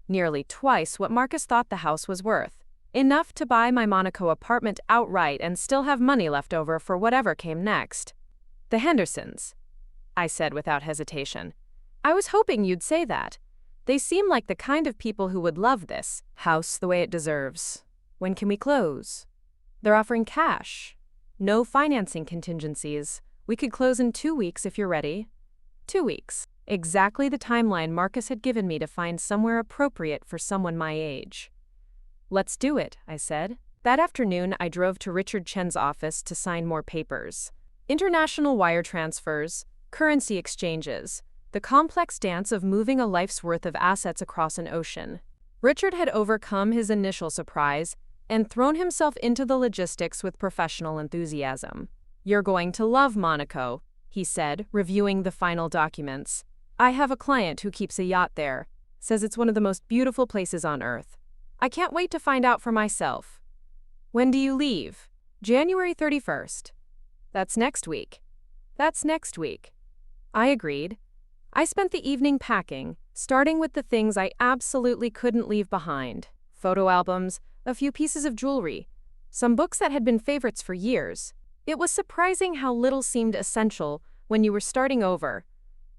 Nearly twice what Marcus thought the house was worth. Enough to buy my Monaco apartment outright and still have money left over for whatever came next. The Hendersons, I said without hesitation. I was hoping you'd say that. They seem like the kind of people who would love this house the way it deserves. When can we close? They're offering cash. No financing contingencies. We could close in 2 weeks if you're ready. 2 weeks. Exactly the timeline Marcus had given me to find somewhere appropriate for someone my age. Let's do it, I said. That afternoon, I drove to Richard Chen's office to sign more papers. International wire transfers, currency exchanges, the complex dance of moving a life's worth of assets across an ocean. Richard had overcome his initial surprise and thrown himself into the logistics with professional enthusiasm. You're going to love Monaco, he said, reviewing the final documents. I have a client who keeps a yacht there, says it's one of the most beautiful places on earth. I can't wait to find out for myself. When do you leave? January 31st. That's next week. That's next week. I agreed. I spent the evening packing, starting with the things I absolutely couldn't leave behind. Photo albums, a few pieces of jewelry, some books that had been favorites for years. It was surprising how little seemed essential when you were starting over,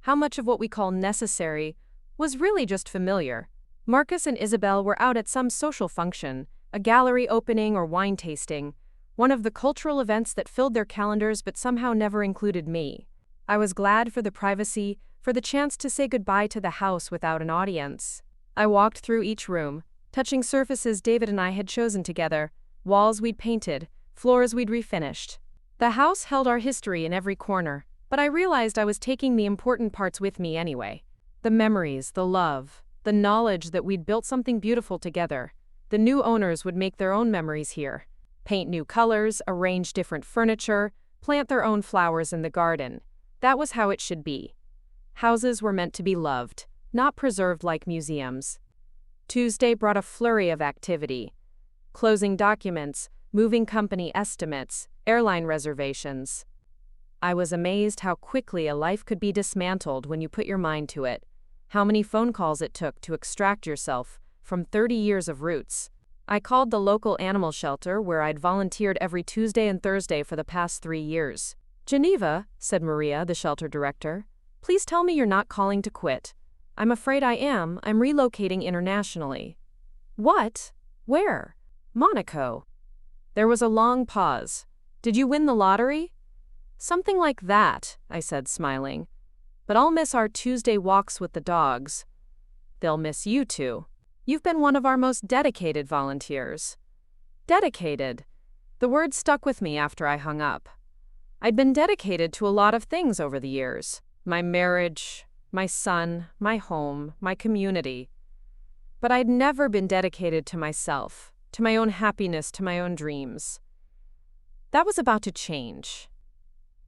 how much of what we call necessary was really just familiar. Marcus and Isabelle were out at some social function, a gallery opening or wine tasting, one of the cultural events that filled their calendars but somehow never included me. I was glad for the privacy, for the chance to say goodbye to the house without an audience. I walked through each room, touching surfaces David and I had chosen together, walls we'd painted, floors we'd refinished. The house held our history in every corner, but I realized I was taking the important parts with me anyway. The memories, the love, the knowledge that we'd built something beautiful together. The new owners would make their own memories here. Paint new colors, arrange different furniture, plant their own flowers in the garden. That was how it should be. Houses were meant to be loved, not preserved like museums. Tuesday brought a flurry of activity. Closing documents, moving company estimates, airline reservations. I was amazed how quickly a life could be dismantled when you put your mind to it. How many phone calls it took to extract yourself from 30 years of roots. I called the local animal shelter where I'd volunteered every Tuesday and Thursday for the past 3 years. "Geneva," said Maria, the shelter director, "please tell me you're not calling to quit." "I'm afraid I am. I'm relocating internationally." "What? Where?" "Monaco." There was a long pause. "Did you win the lottery?" "Something like that," I said, smiling. "But I'll miss our Tuesday walks with the dogs." "They'll miss you too. You've been one of our most dedicated volunteers." Dedicated. The word stuck with me after I hung up. I'd been dedicated to a lot of things over the years. My marriage, my son, my home, my community. But I'd never been dedicated to myself, to my own happiness, to my own dreams. That was about to change.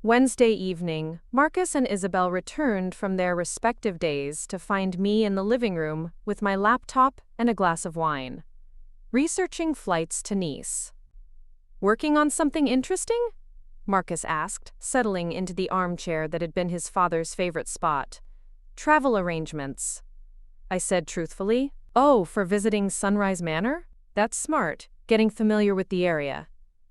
Wednesday evening, Marcus and Isabelle returned from their respective days to find me in the living room with my laptop and a glass of wine, researching flights to Nice. "Working on something interesting?" Marcus asked, settling into the armchair that had been his father's favorite spot. "Travel arrangements," I said truthfully. "Oh, for visiting Sunrise Manor? That's smart, getting familiar with the area."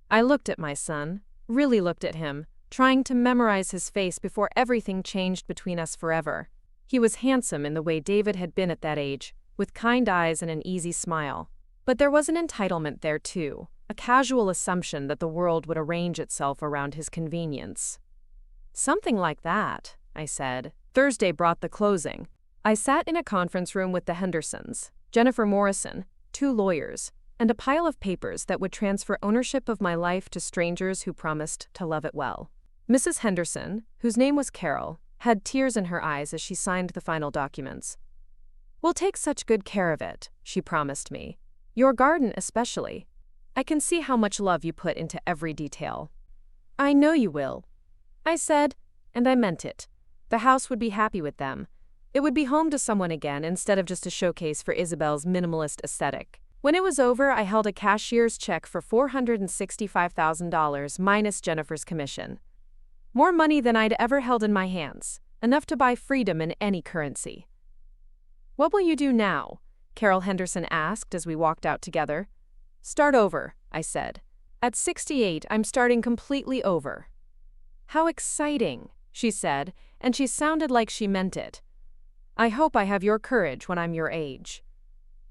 I looked at my son, really looked at him, trying to memorize his face before everything changed between us forever. He was handsome in the way David had been at that age, with kind eyes and an easy smile. But there was an entitlement there too, a casual assumption that the world would arrange itself around his convenience. "Something like that," I said. Thursday brought the closing. I sat in a conference room with the Hendersons, Jennifer Morrison, 2 lawyers, and a pile of papers that would transfer ownership of my life to strangers who promised to love it well. Mrs. Henderson, whose name was Carol, had tears in her eyes as she signed the final documents. "We'll take such good care of it," she promised me. "Your garden especially. I can see how much love you put into every detail." "I know you will," I said, and I meant it. The house would be happy with them. It would be home to someone again instead of just a showcase for Isabelle's minimalist aesthetic. When it was over, I held a cashier's check for $465,000 minus Jennifer's commission. More money than I'd ever held in my hands, enough to buy freedom in any currency. "What will you do now?" Carol Henderson asked as we walked out together. "Start over," I said. "At 68, I'm starting completely over." "How exciting," she said, and she sounded like she meant it. "I hope I have your courage when I'm your age."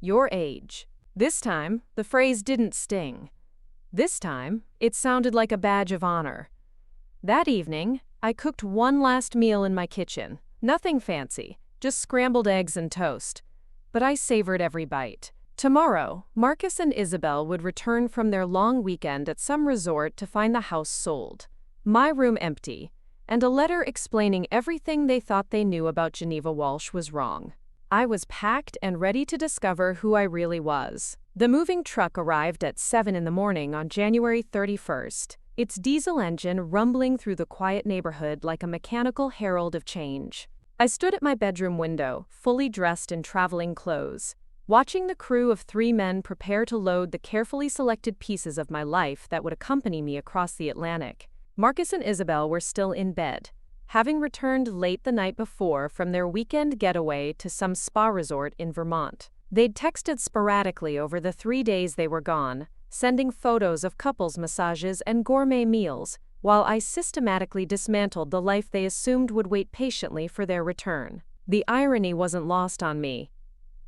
Your age. This time, the phrase didn't sting. This time, it sounded like a badge of honor. That evening, I cooked one last meal in my kitchen. Nothing fancy, just scrambled eggs and toast. But I savored every bite. Tomorrow, Marcus and Isabelle would return from their long weekend at some resort to find the house sold, my room empty, and a letter explaining everything they thought they knew about Geneva Walsh was wrong. I was packed and ready to discover who I really was. The moving truck arrived at 7 in the morning on January 31st, its diesel engine rumbling through the quiet neighborhood like a mechanical herald of change. I stood at my bedroom window, fully dressed in traveling clothes, watching the crew of 3 men prepare to load the carefully selected pieces of my life that would accompany me across the Atlantic. Marcus and Isabelle were still in bed, having returned late the night before from their weekend getaway to some spa resort in Vermont. They'd texted sporadically over the 3 days they were gone, sending photos of couples massages and gourmet meals, while I systematically dismantled the life they assumed would wait patiently for their return. The irony wasn't lost on me.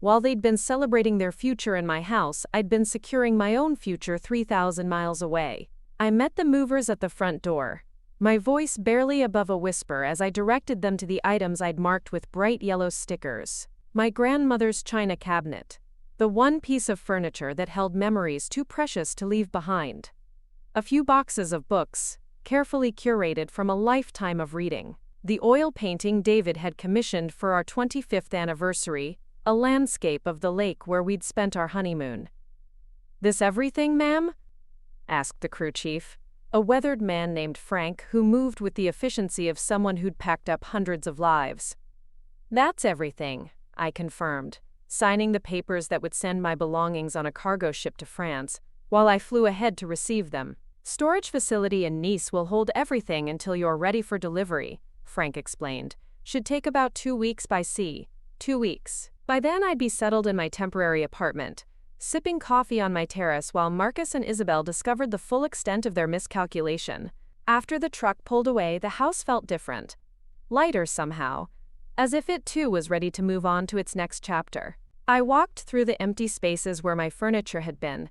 While they'd been celebrating their future in my house, I'd been securing my own future 3,000 miles away. I met the movers at the front door, my voice barely above a whisper as I directed them to the items I'd marked with bright yellow stickers. My grandmother's china cabinet, the one piece of furniture that held memories too precious to leave behind. A few boxes of books, carefully curated from a lifetime of reading. The oil painting David had commissioned for our 25th anniversary, a landscape of the lake where we'd spent our honeymoon. "This everything, ma'am?" asked the crew chief, a weathered man named Frank who moved with the efficiency of someone who'd packed up hundreds of lives. "That's everything," I confirmed, signing the papers that would send my belongings on a cargo ship to France, while I flew ahead to receive them. "Storage facility in Nice will hold everything until you're ready for delivery," Frank explained. "Should take about 2 weeks by sea. 2 weeks. By then I'd be settled in my temporary apartment, sipping coffee on my terrace while Marcus and Isabelle discovered the full extent of their miscalculation. After the truck pulled away, the house felt different. Lighter somehow, as if it too was ready to move on to its next chapter. I walked through the empty spaces where my furniture had been,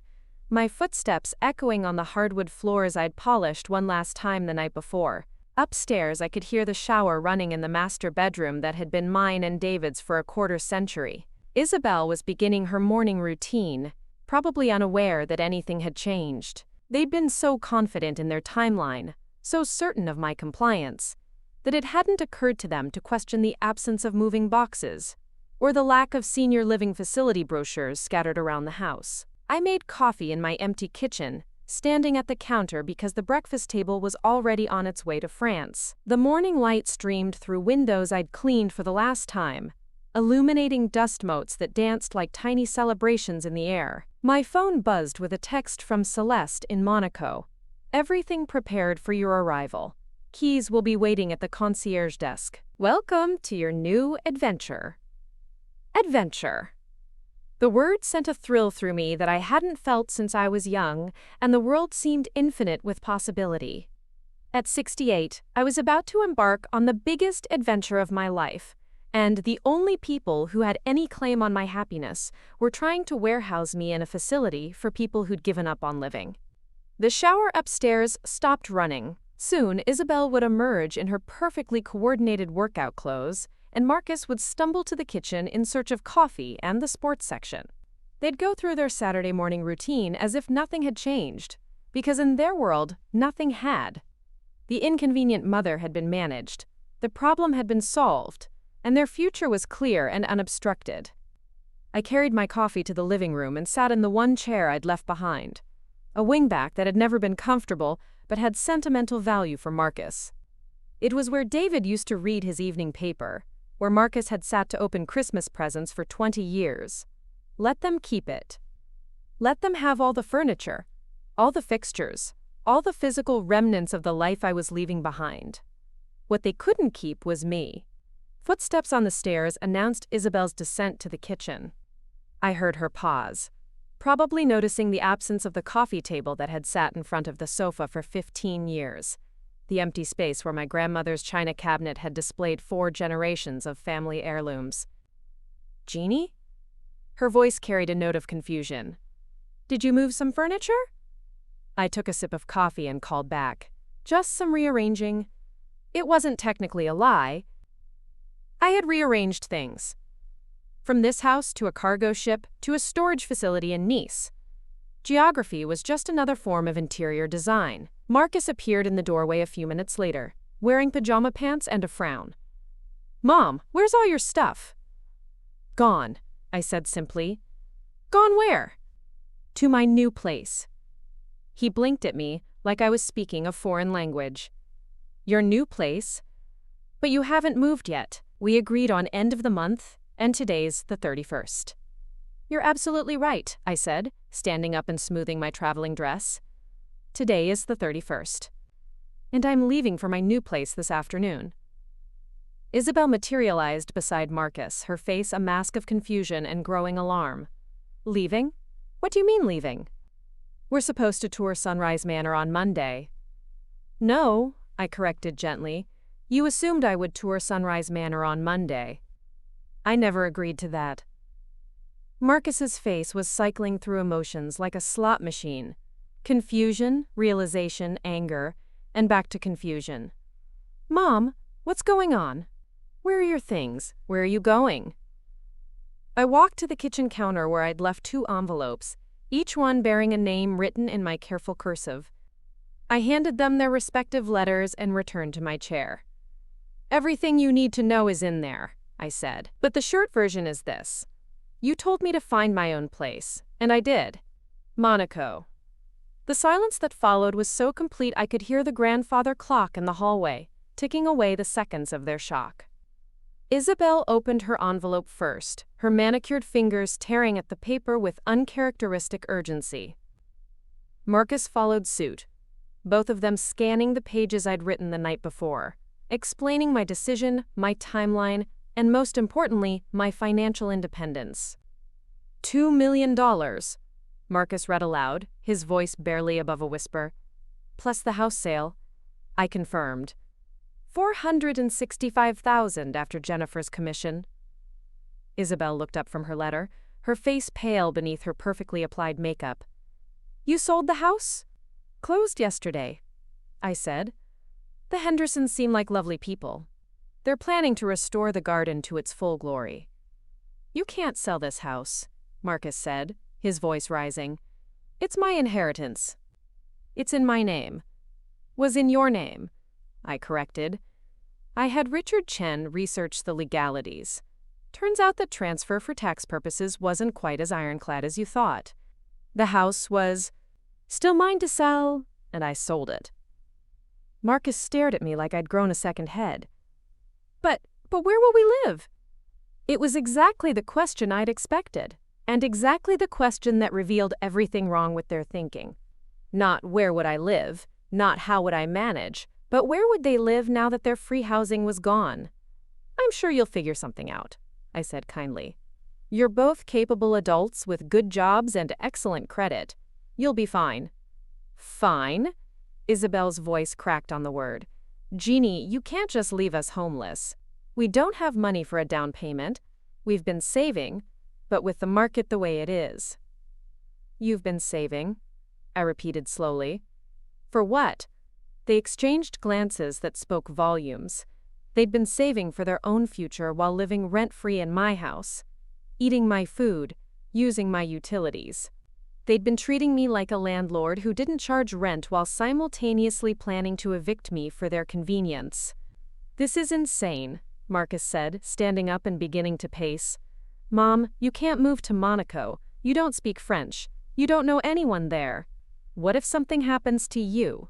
my footsteps echoing on the hardwood floors I'd polished one last time the night before. Upstairs, I could hear the shower running in the master bedroom that had been mine and David's for a quarter century. Isabelle was beginning her morning routine, probably unaware that anything had changed. They'd been so confident in their timeline, so certain of my compliance, that it hadn't occurred to them to question the absence of moving boxes, or the lack of senior living facility brochures scattered around the house. I made coffee in my empty kitchen, standing at the counter because the breakfast table was already on its way to France. The morning light streamed through windows I'd cleaned for the last time, illuminating dust motes that danced like tiny celebrations in the air. My phone buzzed with a text from Celeste in Monaco. "Everything prepared for your arrival. Keys will be waiting at the concierge desk. Welcome to your new adventure." Adventure. The word sent a thrill through me that I hadn't felt since I was young, and the world seemed infinite with possibility. At 68, I was about to embark on the biggest adventure of my life, and the only people who had any claim on my happiness were trying to warehouse me in a facility for people who'd given up on living. The shower upstairs stopped running. Soon, Isabelle would emerge in her perfectly coordinated workout clothes, and Marcus would stumble to the kitchen in search of coffee and the sports section. They'd go through their Saturday morning routine as if nothing had changed, because in their world, nothing had. The inconvenient mother had been managed, the problem had been solved, and their future was clear and unobstructed. I carried my coffee to the living room and sat in the one chair I'd left behind, a wingback that had never been comfortable but had sentimental value for Marcus. It was where David used to read his evening paper, where Marcus had sat to open Christmas presents for 20 years. Let them keep it. Let them have all the furniture, all the fixtures, all the physical remnants of the life I was leaving behind. What they couldn't keep was me. Footsteps on the stairs announced Isabelle's descent to the kitchen. I heard her pause, probably noticing the absence of the coffee table that had sat in front of the sofa for 15 years. The empty space where my grandmother's china cabinet had displayed 4 generations of family heirlooms. "Genie?" Her voice carried a note of confusion. "Did you move some furniture?" I took a sip of coffee and called back. "Just some rearranging." It wasn't technically a lie. I had rearranged things. From this house to a cargo ship to a storage facility in Nice. Geography was just another form of interior design. Marcus appeared in the doorway a few minutes later, wearing pajama pants and a frown. "Mom, where's all your stuff?" "Gone," I said simply. "Gone where?" "To my new place." He blinked at me like I was speaking a foreign language. "Your new place? But you haven't moved yet. We agreed on end of the month, and today's the 31st. "You're absolutely right," I said, standing up and smoothing my traveling dress. "Today is the 31st. And I'm leaving for my new place this afternoon." Isabelle materialized beside Marcus, her face a mask of confusion and growing alarm. "Leaving? What do you mean leaving?" We're supposed to tour Sunrise Manor on Monday. No, I corrected gently. You assumed I would tour Sunrise Manor on Monday. I never agreed to that. Marcus's face was cycling through emotions like a slot machine. Confusion, realization, anger, and back to confusion. Mom, what's going on? Where are your things? Where are you going? I walked to the kitchen counter where I'd left 2 envelopes, each one bearing a name written in my careful cursive. I handed them their respective letters and returned to my chair. Everything you need to know is in there, I said, but the short version is this. You told me to find my own place, and I did. Monaco. The silence that followed was so complete I could hear the grandfather clock in the hallway, ticking away the seconds of their shock. Isabelle opened her envelope first, her manicured fingers tearing at the paper with uncharacteristic urgency. Marcus followed suit, both of them scanning the pages I'd written the night before, explaining my decision, my timeline, and most importantly, my financial independence. $2 million, Marcus read aloud, his voice barely above a whisper. Plus the house sale, I confirmed. $465,000 after Jennifer's commission. Isabelle looked up from her letter, her face pale beneath her perfectly applied makeup. You sold the house? Closed yesterday, I said. The Hendersons seem like lovely people. They're planning to restore the garden to its full glory. You can't sell this house, Marcus said, his voice rising. It's my inheritance. It's in my name. Was in your name, I corrected. I had Richard Chen research the legalities. Turns out that transfer for tax purposes wasn't quite as ironclad as you thought. The house was still mine to sell, and I sold it. Marcus stared at me like I'd grown a second head. But where will we live? It was exactly the question I'd expected, and exactly the question that revealed everything wrong with their thinking. Not where would I live, not how would I manage, but where would they live now that their free housing was gone? I'm sure you'll figure something out, I said kindly. You're both capable adults with good jobs and excellent credit. You'll be fine. Fine? Isabelle's voice cracked on the word. Genie, you can't just leave us homeless. We don't have money for a down payment. We've been saving, but with the market the way it is. You've been saving, I repeated slowly. For what? They exchanged glances that spoke volumes. They'd been saving for their own future while living rent-free in my house, eating my food, using my utilities. They'd been treating me like a landlord who didn't charge rent while simultaneously planning to evict me for their convenience. This is insane, Marcus said, standing up and beginning to pace. Mom, you can't move to Monaco. You don't speak French. You don't know anyone there. What if something happens to you?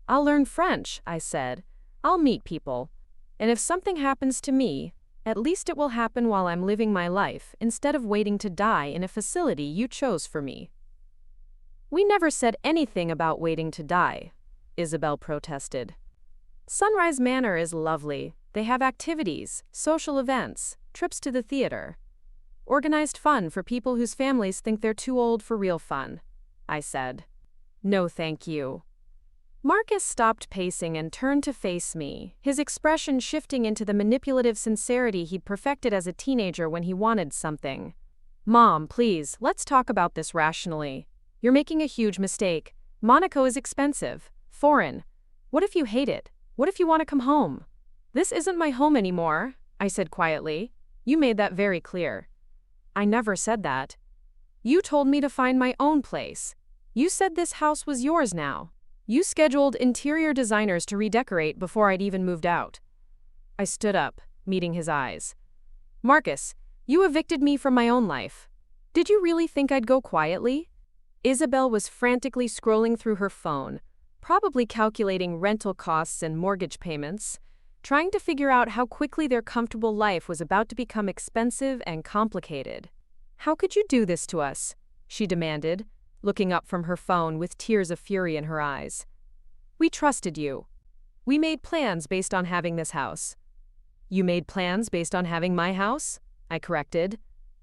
I'll learn French, I said. I'll meet people. And if something happens to me, at least it will happen while I'm living my life instead of waiting to die in a facility you chose for me. We never said anything about waiting to die, Isabelle protested. Sunrise Manor is lovely. They have activities, social events, trips to the theater. Organized fun for people whose families think they're too old for real fun, I said. No, thank you. Marcus stopped pacing and turned to face me, his expression shifting into the manipulative sincerity he'd perfected as a teenager when he wanted something. Mom, please, let's talk about this rationally. You're making a huge mistake. Monaco is expensive, foreign. What if you hate it? What if you want to come home? This isn't my home anymore, I said quietly. You made that very clear. I never said that. You told me to find my own place. You said this house was yours now. You scheduled interior designers to redecorate before I'd even moved out. I stood up, meeting his eyes. Marcus, you evicted me from my own life. Did you really think I'd go quietly? Isabelle was frantically scrolling through her phone, probably calculating rental costs and mortgage payments, trying to figure out how quickly their comfortable life was about to become expensive and complicated. How could you do this to us? She demanded, looking up from her phone with tears of fury in her eyes. We trusted you. We made plans based on having this house. You made plans based on having my house? I corrected.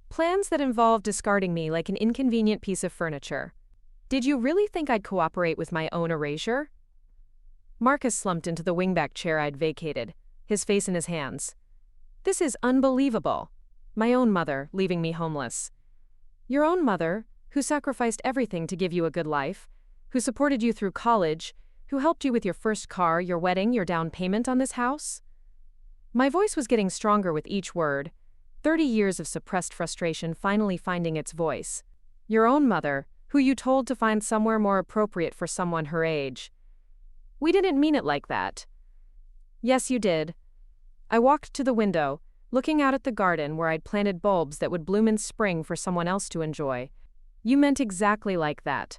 Plans that involved discarding me like an inconvenient piece of furniture. Did you really think I'd cooperate with my own erasure? Marcus slumped into the wingback chair I'd vacated, his face in his hands. This is unbelievable. My own mother, leaving me homeless. Your own mother, who sacrificed everything to give you a good life, who supported you through college, who helped you with your first car, your wedding, your down payment on this house? My voice was getting stronger with each word, 30 years of suppressed frustration finally finding its voice. Your own mother, who you told to find somewhere more appropriate for someone her age. We didn't mean it like that. Yes, you did. I walked to the window, looking out at the garden where I'd planted bulbs that would bloom in spring for someone else to enjoy. You meant exactly like that.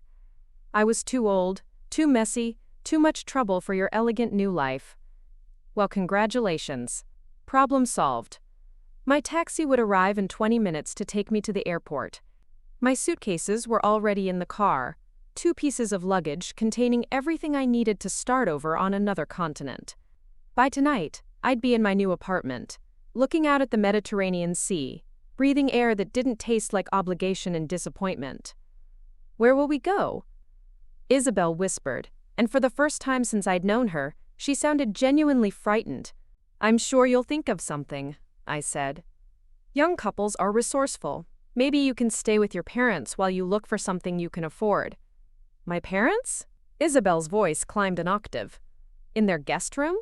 I was too old, too messy, too much trouble for your elegant new life. Well, congratulations. Problem solved. My taxi would arrive in 20 minutes to take me to the airport. My suitcases were already in the car, 2 pieces of luggage containing everything I needed to start over on another continent. By tonight, I'd be in my new apartment, looking out at the Mediterranean Sea, breathing air that didn't taste like obligation and disappointment. Where will we go? Isabelle whispered, and for the first time since I'd known her, she sounded genuinely frightened. I'm sure you'll think of something, I said. Young couples are resourceful. Maybe you can stay with your parents while you look for something you can afford. My parents? Isabelle's voice climbed an octave. In their guest room?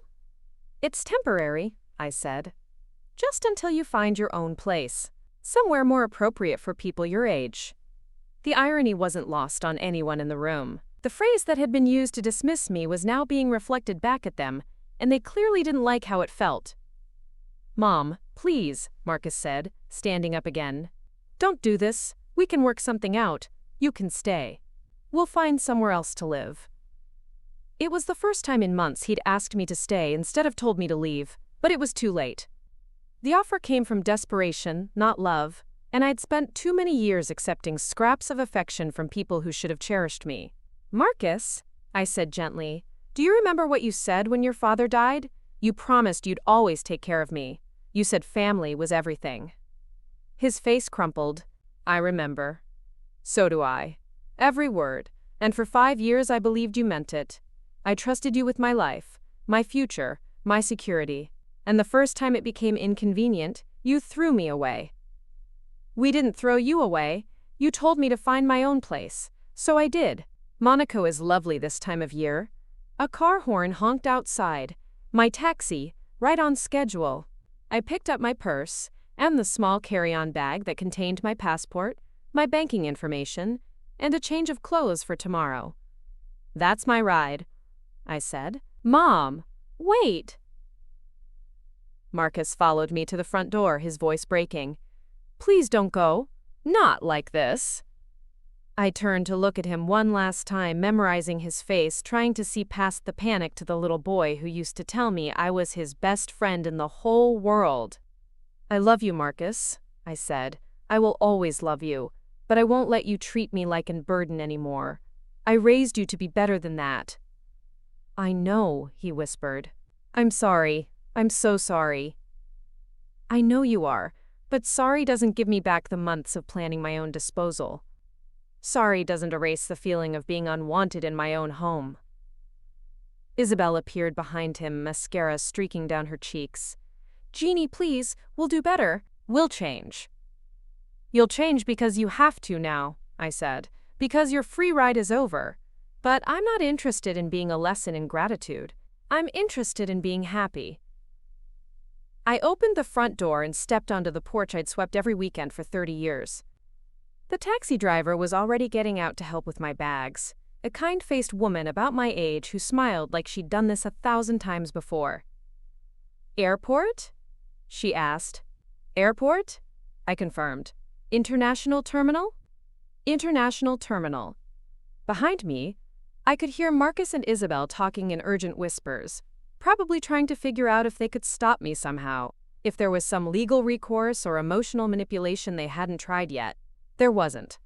It's temporary, I said. Just until you find your own place. Somewhere more appropriate for people your age. The irony wasn't lost on anyone in the room. The phrase that had been used to dismiss me was now being reflected back at them, and they clearly didn't like how it felt. Mom, please, Marcus said, standing up again. Don't do this. We can work something out. You can stay. We'll find somewhere else to live. It was the first time in months he'd asked me to stay instead of told me to leave, but it was too late. The offer came from desperation, not love, and I'd spent too many years accepting scraps of affection from people who should have cherished me. Marcus, I said gently, do you remember what you said when your father died? You promised you'd always take care of me. You said family was everything. His face crumpled. I remember. So do I. Every word. And for 5 years I believed you meant it. I trusted you with my life, my future, my security. And the first time it became inconvenient, you threw me away. We didn't throw you away. You told me to find my own place. So I did. Monaco is lovely this time of year. A car horn honked outside. My taxi, right on schedule. I picked up my purse and the small carry-on bag that contained my passport, my banking information, and a change of clothes for tomorrow. That's my ride, I said. Mom, wait. Marcus followed me to the front door, his voice breaking. Please don't go. Not like this. I turned to look at him one last time, memorizing his face, trying to see past the panic to the little boy who used to tell me I was his best friend in the whole world. I love you, Marcus, I said. I will always love you, but I won't let you treat me like a burden anymore. I raised you to be better than that. I know, he whispered. I'm sorry. I'm so sorry. I know you are, but sorry doesn't give me back the months of planning my own disposal. Sorry doesn't erase the feeling of being unwanted in my own home. Isabelle appeared behind him, mascara streaking down her cheeks. Genie, please, we'll do better. We'll change. You'll change because you have to now, I said, because your free ride is over. But I'm not interested in being a lesson in gratitude. I'm interested in being happy. I opened the front door and stepped onto the porch I'd swept every weekend for 30 years. The taxi driver was already getting out to help with my bags, a kind-faced woman about my age who smiled like she'd done this 1,000 times before. Airport? She asked. Airport? I confirmed. International terminal? International terminal. Behind me, I could hear Marcus and Isabelle talking in urgent whispers, probably trying to figure out if they could stop me somehow, if there was some legal recourse or emotional manipulation they hadn't tried yet. There wasn't.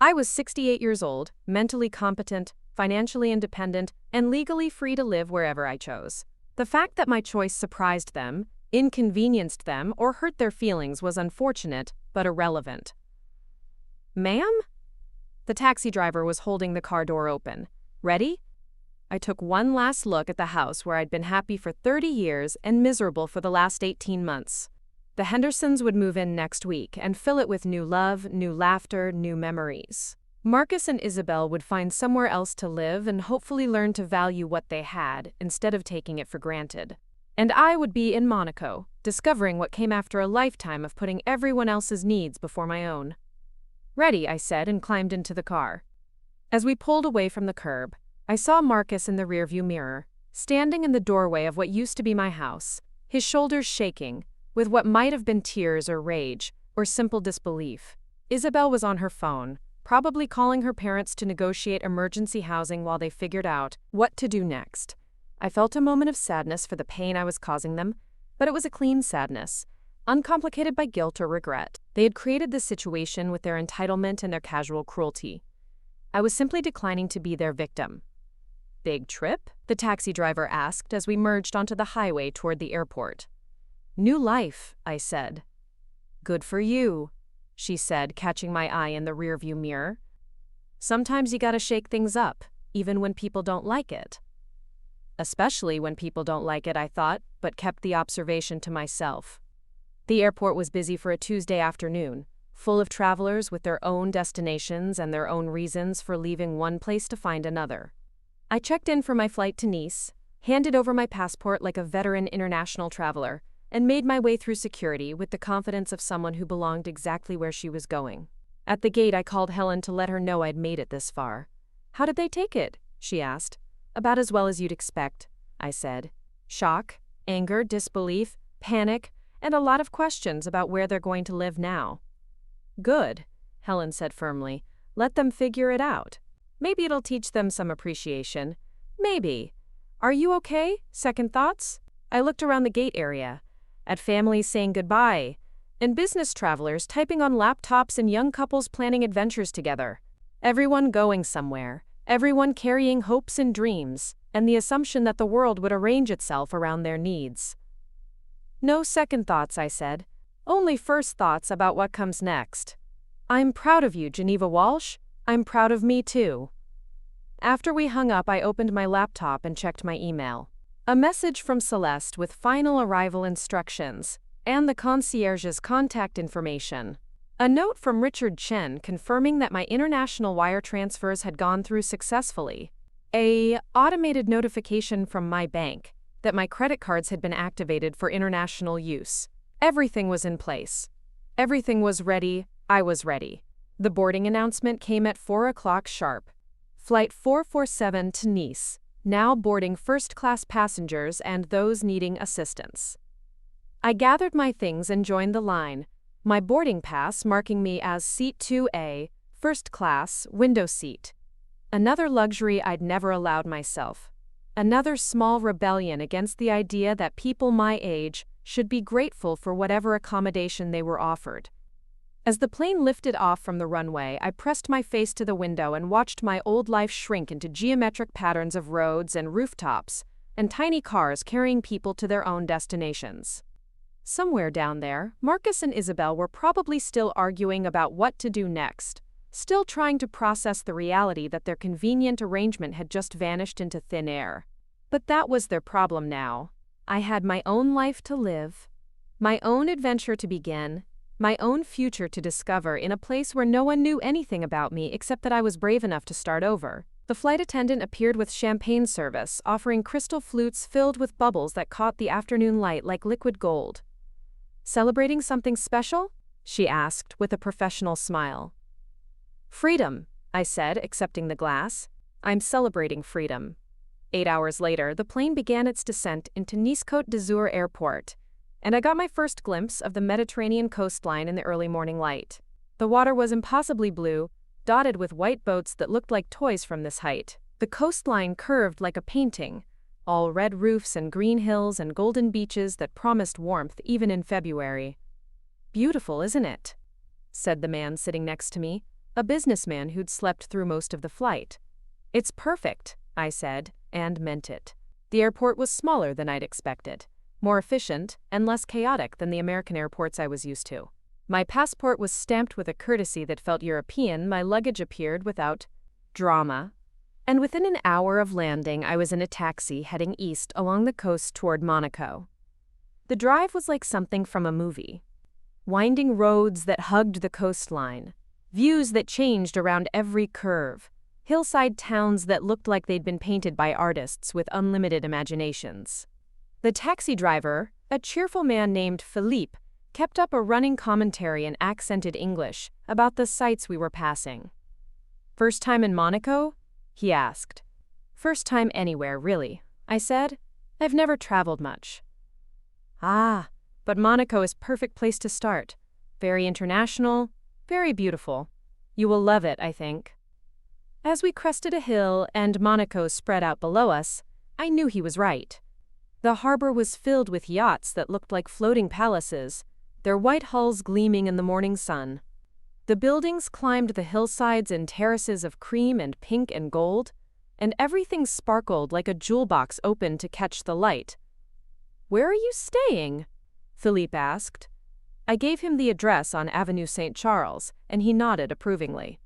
I was 68 years old, mentally competent, financially independent, and legally free to live wherever I chose. The fact that my choice surprised them, inconvenienced them, or hurt their feelings was unfortunate, but irrelevant. Ma'am? The taxi driver was holding the car door open. Ready? I took one last look at the house where I'd been happy for 30 years and miserable for the last 18 months. The Hendersons would move in next week and fill it with new love, new laughter, new memories. Marcus and Isabelle would find somewhere else to live and hopefully learn to value what they had instead of taking it for granted. And I would be in Monaco, discovering what came after a lifetime of putting everyone else's needs before my own. Ready, I said, and climbed into the car. As we pulled away from the curb, I saw Marcus in the rearview mirror, standing in the doorway of what used to be my house, his shoulders shaking, with what might have been tears or rage, or simple disbelief. Isabelle was on her phone, probably calling her parents to negotiate emergency housing while they figured out what to do next. I felt a moment of sadness for the pain I was causing them, but it was a clean sadness, uncomplicated by guilt or regret. They had created this situation with their entitlement and their casual cruelty. I was simply declining to be their victim. Big trip? The taxi driver asked as we merged onto the highway toward the airport. New life, I said. Good for you, she said, catching my eye in the rearview mirror. Sometimes you gotta shake things up, even when people don't like it. Especially when people don't like it, I thought, but kept the observation to myself. The airport was busy for a Tuesday afternoon, full of travelers with their own destinations and their own reasons for leaving one place to find another. I checked in for my flight to Nice, handed over my passport like a veteran international traveler, and made my way through security with the confidence of someone who belonged exactly where she was going. At the gate, I called Helen to let her know I'd made it this far. How did they take it? She asked. About as well as you'd expect, I said. Shock, anger, disbelief, panic, and a lot of questions about where they're going to live now. Good, Helen said firmly. Let them figure it out. Maybe it'll teach them some appreciation. Maybe. Are you okay? Second thoughts? I looked around the gate area, at families saying goodbye, and business travelers typing on laptops and young couples planning adventures together. Everyone going somewhere, everyone carrying hopes and dreams, and the assumption that the world would arrange itself around their needs. No second thoughts, I said. Only first thoughts about what comes next. I'm proud of you, Geneva Walsh. I'm proud of me too. After we hung up, I opened my laptop and checked my email. A message from Celeste with final arrival instructions and the concierge's contact information. A note from Richard Chen confirming that my international wire transfers had gone through successfully. A automated notification from my bank that my credit cards had been activated for international use. Everything was in place. Everything was ready. I was ready. The boarding announcement came at 4 o'clock sharp. Flight 447 to Nice, now boarding first-class passengers and those needing assistance. I gathered my things and joined the line, my boarding pass marking me as Seat 2A, first class, window seat. Another luxury I'd never allowed myself. Another small rebellion against the idea that people my age should be grateful for whatever accommodation they were offered. As the plane lifted off from the runway, I pressed my face to the window and watched my old life shrink into geometric patterns of roads and rooftops, and tiny cars carrying people to their own destinations. Somewhere down there, Marcus and Isabelle were probably still arguing about what to do next, still trying to process the reality that their convenient arrangement had just vanished into thin air. But that was their problem now. I had my own life to live, my own adventure to begin, my own future to discover in a place where no one knew anything about me except that I was brave enough to start over. The flight attendant appeared with champagne service, offering crystal flutes filled with bubbles that caught the afternoon light like liquid gold. Celebrating something special? She asked with a professional smile. Freedom, I said, accepting the glass. I'm celebrating freedom. 8 hours later, the plane began its descent into Nice-Côte d'Azur Airport, and I got my first glimpse of the Mediterranean coastline in the early morning light. The water was impossibly blue, dotted with white boats that looked like toys from this height. The coastline curved like a painting, all red roofs and green hills and golden beaches that promised warmth even in February. Beautiful, isn't it? Said the man sitting next to me, a businessman who'd slept through most of the flight. It's perfect, I said, and meant it. The airport was smaller than I'd expected, more efficient and less chaotic than the American airports I was used to. My passport was stamped with a courtesy that felt European. My luggage appeared without drama. And within an hour of landing, I was in a taxi heading east along the coast toward Monaco. The drive was like something from a movie. Winding roads that hugged the coastline, views that changed around every curve, hillside towns that looked like they'd been painted by artists with unlimited imaginations. The taxi driver, a cheerful man named Philippe, kept up a running commentary in accented English about the sights we were passing. "First time in Monaco?" he asked. "First time anywhere, really," I said. "I've never traveled much." "Ah, but Monaco is perfect place to start. Very international, very beautiful. You will love it, I think." As we crested a hill and Monaco spread out below us, I knew he was right. The harbor was filled with yachts that looked like floating palaces, their white hulls gleaming in the morning sun. The buildings climbed the hillsides in terraces of cream and pink and gold, and everything sparkled like a jewel box open to catch the light. "Where are you staying?" Philippe asked. I gave him the address on Avenue St. Charles, and he nodded approvingly.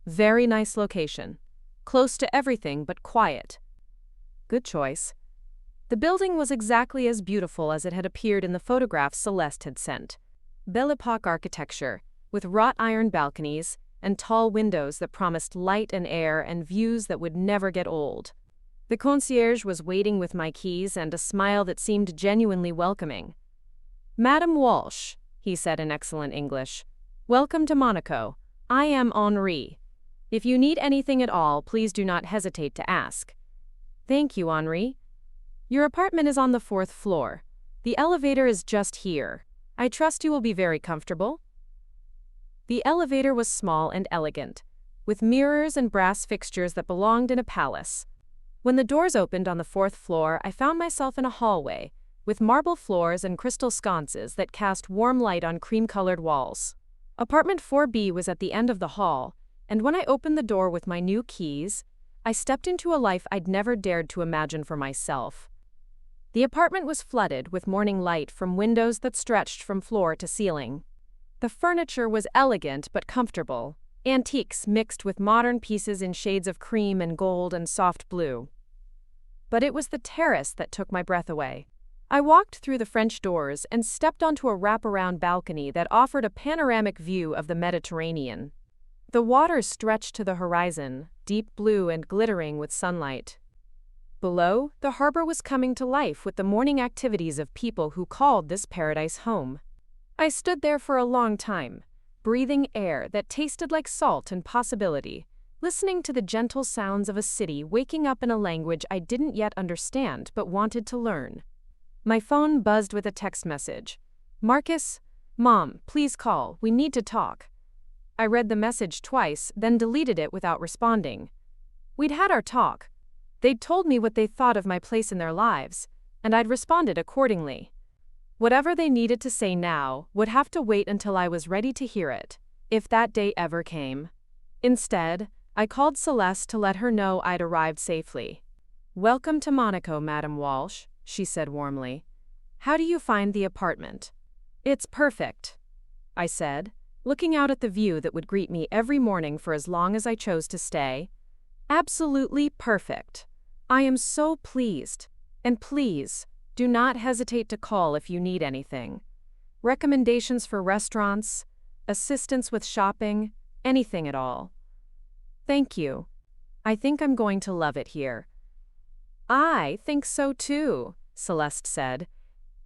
"Very nice location. Close to everything but quiet." Good choice. The building was exactly as beautiful as it had appeared in the photographs Celeste had sent. Belle Epoque architecture, with wrought iron balconies and tall windows that promised light and air and views that would never get old. The concierge was waiting with my keys and a smile that seemed genuinely welcoming. "Madame Walsh," he said in excellent English. "Welcome to Monaco. I am Henri. If you need anything at all, please do not hesitate to ask." "Thank you, Henri. Your apartment is on the 4th floor. The elevator is just here. I trust you will be very comfortable." The elevator was small and elegant, with mirrors and brass fixtures that belonged in a palace. When the doors opened on the 4th floor, I found myself in a hallway, with marble floors and crystal sconces that cast warm light on cream-colored walls. Apartment 4B was at the end of the hall, and when I opened the door with my new keys, I stepped into a life I'd never dared to imagine for myself. The apartment was flooded with morning light from windows that stretched from floor to ceiling. The furniture was elegant but comfortable, antiques mixed with modern pieces in shades of cream and gold and soft blue. But it was the terrace that took my breath away. I walked through the French doors and stepped onto a wraparound balcony that offered a panoramic view of the Mediterranean. The waters stretched to the horizon, deep blue and glittering with sunlight. Below, the harbor was coming to life with the morning activities of people who called this paradise home. I stood there for a long time, breathing air that tasted like salt and possibility, listening to the gentle sounds of a city waking up in a language I didn't yet understand but wanted to learn. My phone buzzed with a text message. "Marcus, Mom, please call, we need to talk." I read the message twice, then deleted it without responding. We'd had our talk. They'd told me what they thought of my place in their lives, and I'd responded accordingly. Whatever they needed to say now would have to wait until I was ready to hear it, if that day ever came. Instead, I called Celeste to let her know I'd arrived safely. "Welcome to Monaco, Madame Walsh," she said warmly. "How do you find the apartment?" "It's perfect," I said, looking out at the view that would greet me every morning for as long as I chose to stay. "Absolutely perfect. I am so pleased. And please, do not hesitate to call if you need anything. Recommendations for restaurants, assistance with shopping, anything at all." "Thank you. I think I'm going to love it here." "I think so too," Celeste said.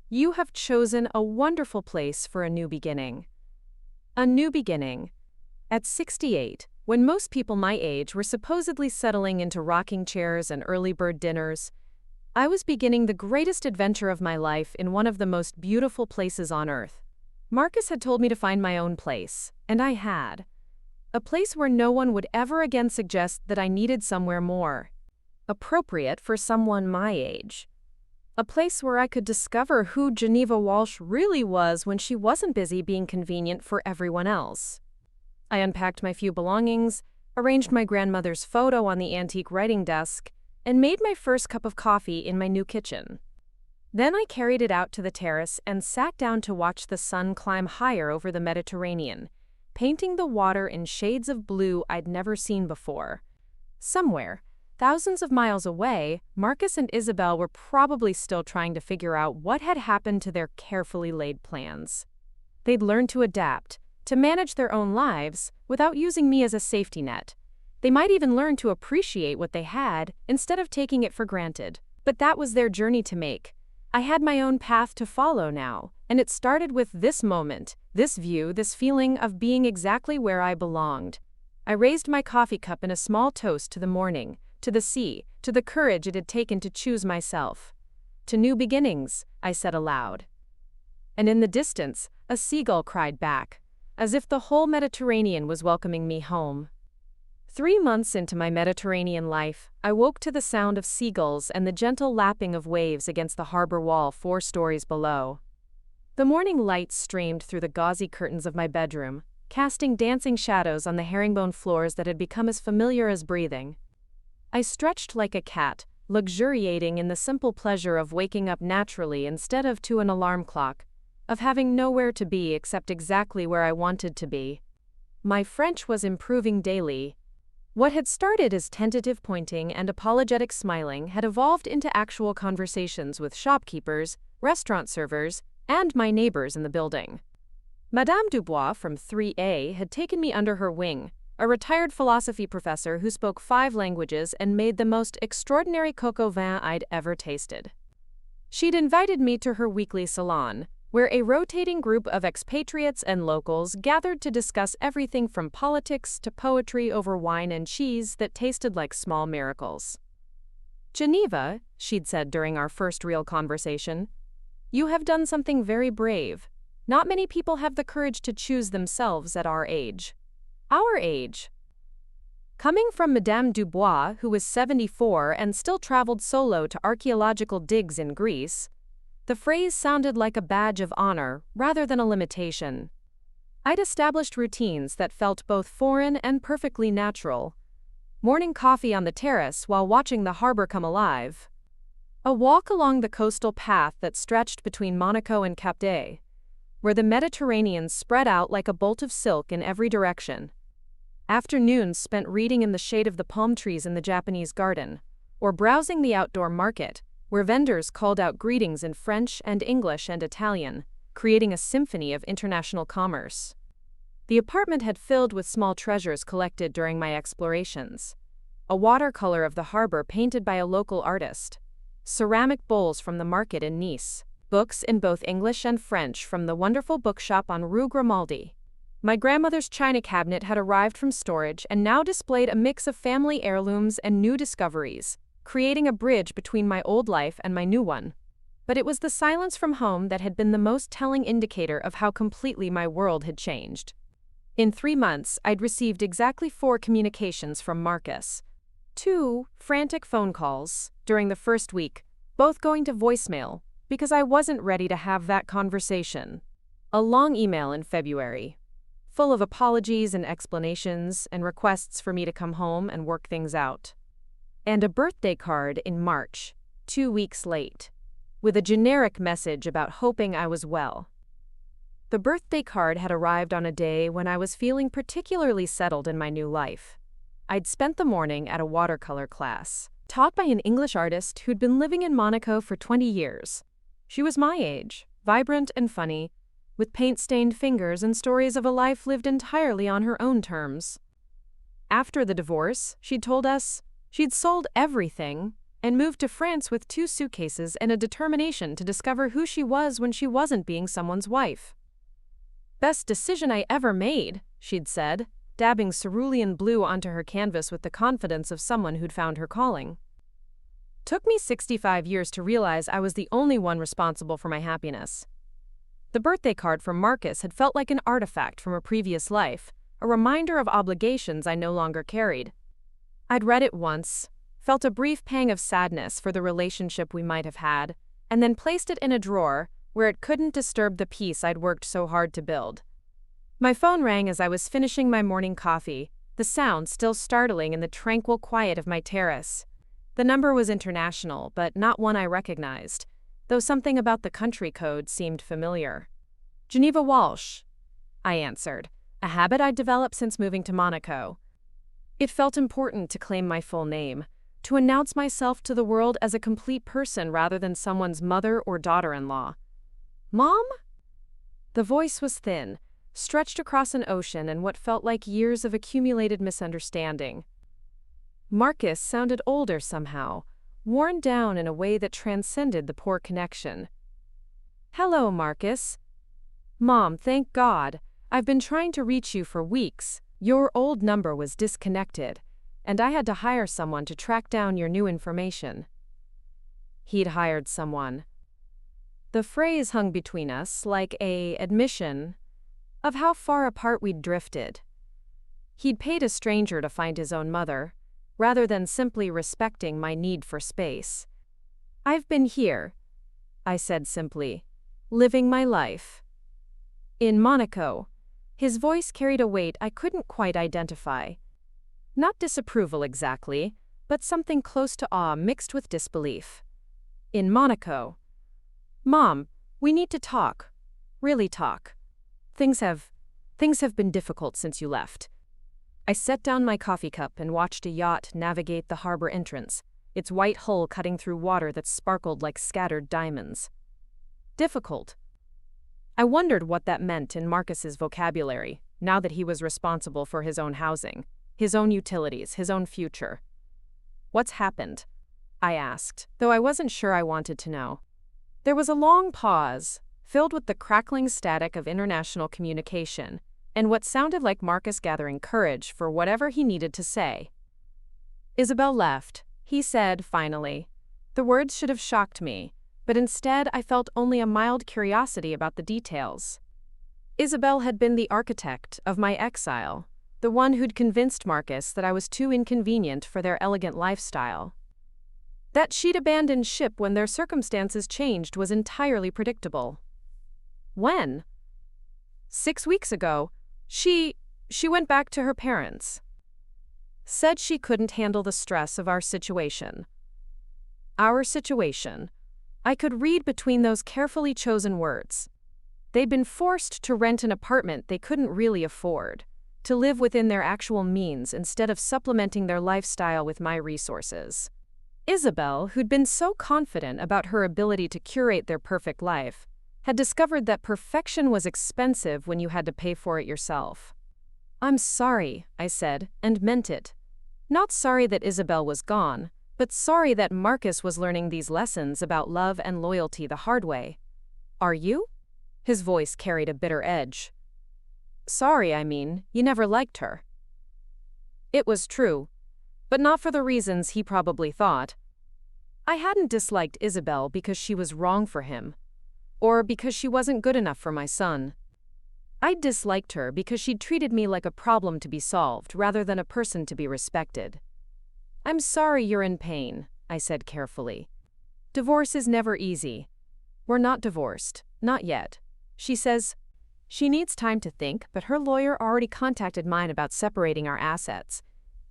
"You have chosen a wonderful place for a new beginning." A new beginning. At 68, when most people my age were supposedly settling into rocking chairs and early bird dinners, I was beginning the greatest adventure of my life in one of the most beautiful places on earth. Marcus had told me to find my own place, and I had. A place where no one would ever again suggest that I needed somewhere more appropriate for someone my age. A place where I could discover who Geneva Walsh really was when she wasn't busy being convenient for everyone else. I unpacked my few belongings, arranged my grandmother's photo on the antique writing desk, and made my first cup of coffee in my new kitchen. Then I carried it out to the terrace and sat down to watch the sun climb higher over the Mediterranean, painting the water in shades of blue I'd never seen before. Somewhere, thousands of miles away, Marcus and Isabelle were probably still trying to figure out what had happened to their carefully laid plans. They'd learned to adapt, to manage their own lives, without using me as a safety net. They might even learn to appreciate what they had, instead of taking it for granted. But that was their journey to make. I had my own path to follow now, and it started with this moment, this view, this feeling of being exactly where I belonged. I raised my coffee cup in a small toast to the morning, to the sea, to the courage it had taken to choose myself. To new beginnings, I said aloud. And in the distance, a seagull cried back, as if the whole Mediterranean was welcoming me home. 3 months into my Mediterranean life, I woke to the sound of seagulls and the gentle lapping of waves against the harbor wall 4 stories below. The morning light streamed through the gauzy curtains of my bedroom, casting dancing shadows on the herringbone floors that had become as familiar as breathing. I stretched like a cat, luxuriating in the simple pleasure of waking up naturally instead of to an alarm clock, of having nowhere to be except exactly where I wanted to be. My French was improving daily. What had started as tentative pointing and apologetic smiling had evolved into actual conversations with shopkeepers, restaurant servers, and my neighbors in the building. Madame Dubois from 3A had taken me under her wing, a retired philosophy professor who spoke 5 languages and made the most extraordinary coq au vin I'd ever tasted. She'd invited me to her weekly salon, where a rotating group of expatriates and locals gathered to discuss everything from politics to poetry over wine and cheese that tasted like small miracles. "Geneva," she'd said during our first real conversation, "you have done something very brave. Not many people have the courage to choose themselves at our age." Our age. Coming from Madame Dubois, who was 74 and still traveled solo to archaeological digs in Greece, the phrase sounded like a badge of honor rather than a limitation. I'd established routines that felt both foreign and perfectly natural. Morning coffee on the terrace while watching the harbor come alive. A walk along the coastal path that stretched between Monaco and chirped, where the Mediterranean spread out like a bolt of silk in every direction. Afternoons spent reading in the shade of the palm trees in the Japanese garden, or browsing the outdoor market, where vendors called out greetings in French and English and Italian, creating a symphony of international commerce. The apartment had filled with small treasures collected during my explorations. A watercolor of the harbor painted by a local artist, ceramic bowls from the market in Nice, books in both English and French from the wonderful bookshop on Rue Grimaldi. My grandmother's china cabinet had arrived from storage and now displayed a mix of family heirlooms and new discoveries, creating a bridge between my old life and my new one. But it was the silence from home that had been the most telling indicator of how completely my world had changed. In 3 months, I'd received exactly 4 communications from Marcus. 2 frantic phone calls during the first week, both going to voicemail, because I wasn't ready to have that conversation. A long email in February, full of apologies and explanations and requests for me to come home and work things out. And a birthday card in March, 2 weeks late, with a generic message about hoping I was well. The birthday card had arrived on a day when I was feeling particularly settled in my new life. I'd spent the morning at a watercolor class, taught by an English artist who'd been living in Monaco for 20 years. She was my age, vibrant and funny, with paint-stained fingers and stories of a life lived entirely on her own terms. After the divorce, she'd told us, she'd sold everything and moved to France with 2 suitcases and a determination to discover who she was when she wasn't being someone's wife. "Best decision I ever made," she'd said, dabbing cerulean blue onto her canvas with the confidence of someone who'd found her calling. Took me 65 years to realize I was the only one responsible for my happiness. The birthday card from Marcus had felt like an artifact from a previous life, a reminder of obligations I no longer carried. I'd read it once, felt a brief pang of sadness for the relationship we might have had, and then placed it in a drawer where it couldn't disturb the peace I'd worked so hard to build. My phone rang as I was finishing my morning coffee, the sound still startling in the tranquil quiet of my terrace. The number was international, but not one I recognized. though something about the country code seemed familiar. Geneva Walsh, I answered, a habit I'd developed since moving to Monaco. It felt important to claim my full name, to announce myself to the world as a complete person rather than someone's mother or daughter-in-law. Mom? The voice was thin, stretched across an ocean and what felt like years of accumulated misunderstanding. Marcus sounded older somehow, worn down in a way that transcended the poor connection. Hello, Marcus. Mom, thank God. I've been trying to reach you for weeks. Your old number was disconnected, and I had to hire someone to track down your new information. He'd hired someone. The phrase hung between us like an admission of how far apart we'd drifted. He'd paid a stranger to find his own mother, rather than simply respecting my need for space. I've been here, I said simply, living my life. In Monaco. His voice carried a weight I couldn't quite identify. Not disapproval exactly, but something close to awe mixed with disbelief. In Monaco. Mom, we need to talk. Really talk. Things have been difficult since you left. I set down my coffee cup and watched a yacht navigate the harbor entrance, its white hull cutting through water that sparkled like scattered diamonds. Difficult. I wondered what that meant in Marcus's vocabulary, now that he was responsible for his own housing, his own utilities, his own future. What's happened? I asked, though I wasn't sure I wanted to know. There was a long pause, filled with the crackling static of international communication, and what sounded like Marcus gathering courage for whatever he needed to say. Isabelle left, he said finally. The words should have shocked me, but instead I felt only a mild curiosity about the details. Isabelle had been the architect of my exile, the one who'd convinced Marcus that I was too inconvenient for their elegant lifestyle. That she'd abandoned ship when their circumstances changed was entirely predictable. When? 6 weeks ago, she went back to her parents. Said she couldn't handle the stress of our situation. Our situation. I could read between those carefully chosen words. They'd been forced to rent an apartment they couldn't really afford, to live within their actual means instead of supplementing their lifestyle with my resources. Isabelle, who'd been so confident about her ability to curate their perfect life, had discovered that perfection was expensive when you had to pay for it yourself. I'm sorry, I said, and meant it. Not sorry that Isabelle was gone, but sorry that Marcus was learning these lessons about love and loyalty the hard way. Are you? His voice carried a bitter edge. Sorry, I mean, you never liked her. It was true, but not for the reasons he probably thought. I hadn't disliked Isabelle because she was wrong for him, or because she wasn't good enough for my son. I disliked her because she'd treated me like a problem to be solved rather than a person to be respected. I'm sorry you're in pain, I said carefully. Divorce is never easy. We're not divorced, not yet. She says she needs time to think, but her lawyer already contacted mine about separating our assets.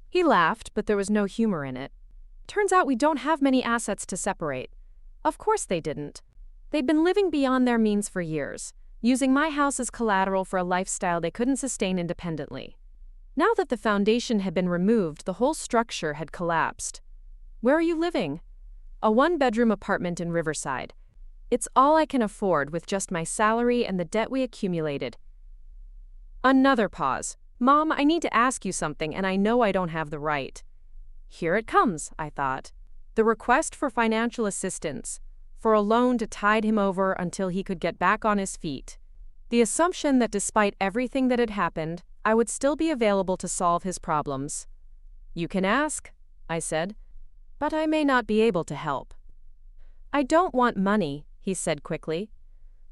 He laughed, but there was no humor in it. Turns out we don't have many assets to separate. Of course they didn't. They'd been living beyond their means for years, using my house as collateral for a lifestyle they couldn't sustain independently. Now that the foundation had been removed, the whole structure had collapsed. Where are you living? A one-bedroom apartment in Riverside. It's all I can afford with just my salary and the debt we accumulated. Another pause. Mom, I need to ask you something, and I know I don't have the right. Here it comes, I thought. The request for financial assistance, for a loan to tide him over until he could get back on his feet. The assumption that despite everything that had happened, I would still be available to solve his problems. You can ask, I said, but I may not be able to help. I don't want money, he said quickly.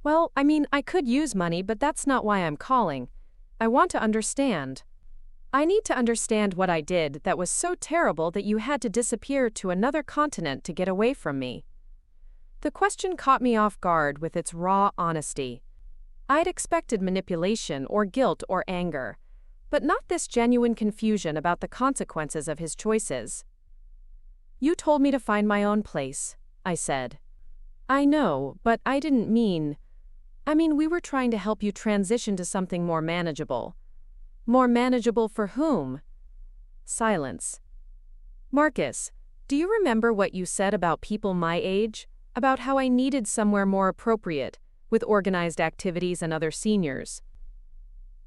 Well, I mean, I could use money, but that's not why I'm calling. I want to understand. I need to understand what I did that was so terrible that you had to disappear to another continent to get away from me. The question caught me off guard with its raw honesty. I'd expected manipulation or guilt or anger, but not this genuine confusion about the consequences of his choices. You told me to find my own place, I said. I know, but I didn't mean. We were trying to help you transition to something more manageable. More manageable for whom? Silence. Marcus, do you remember what you said about people my age? About how I needed somewhere more appropriate, with organized activities and other seniors.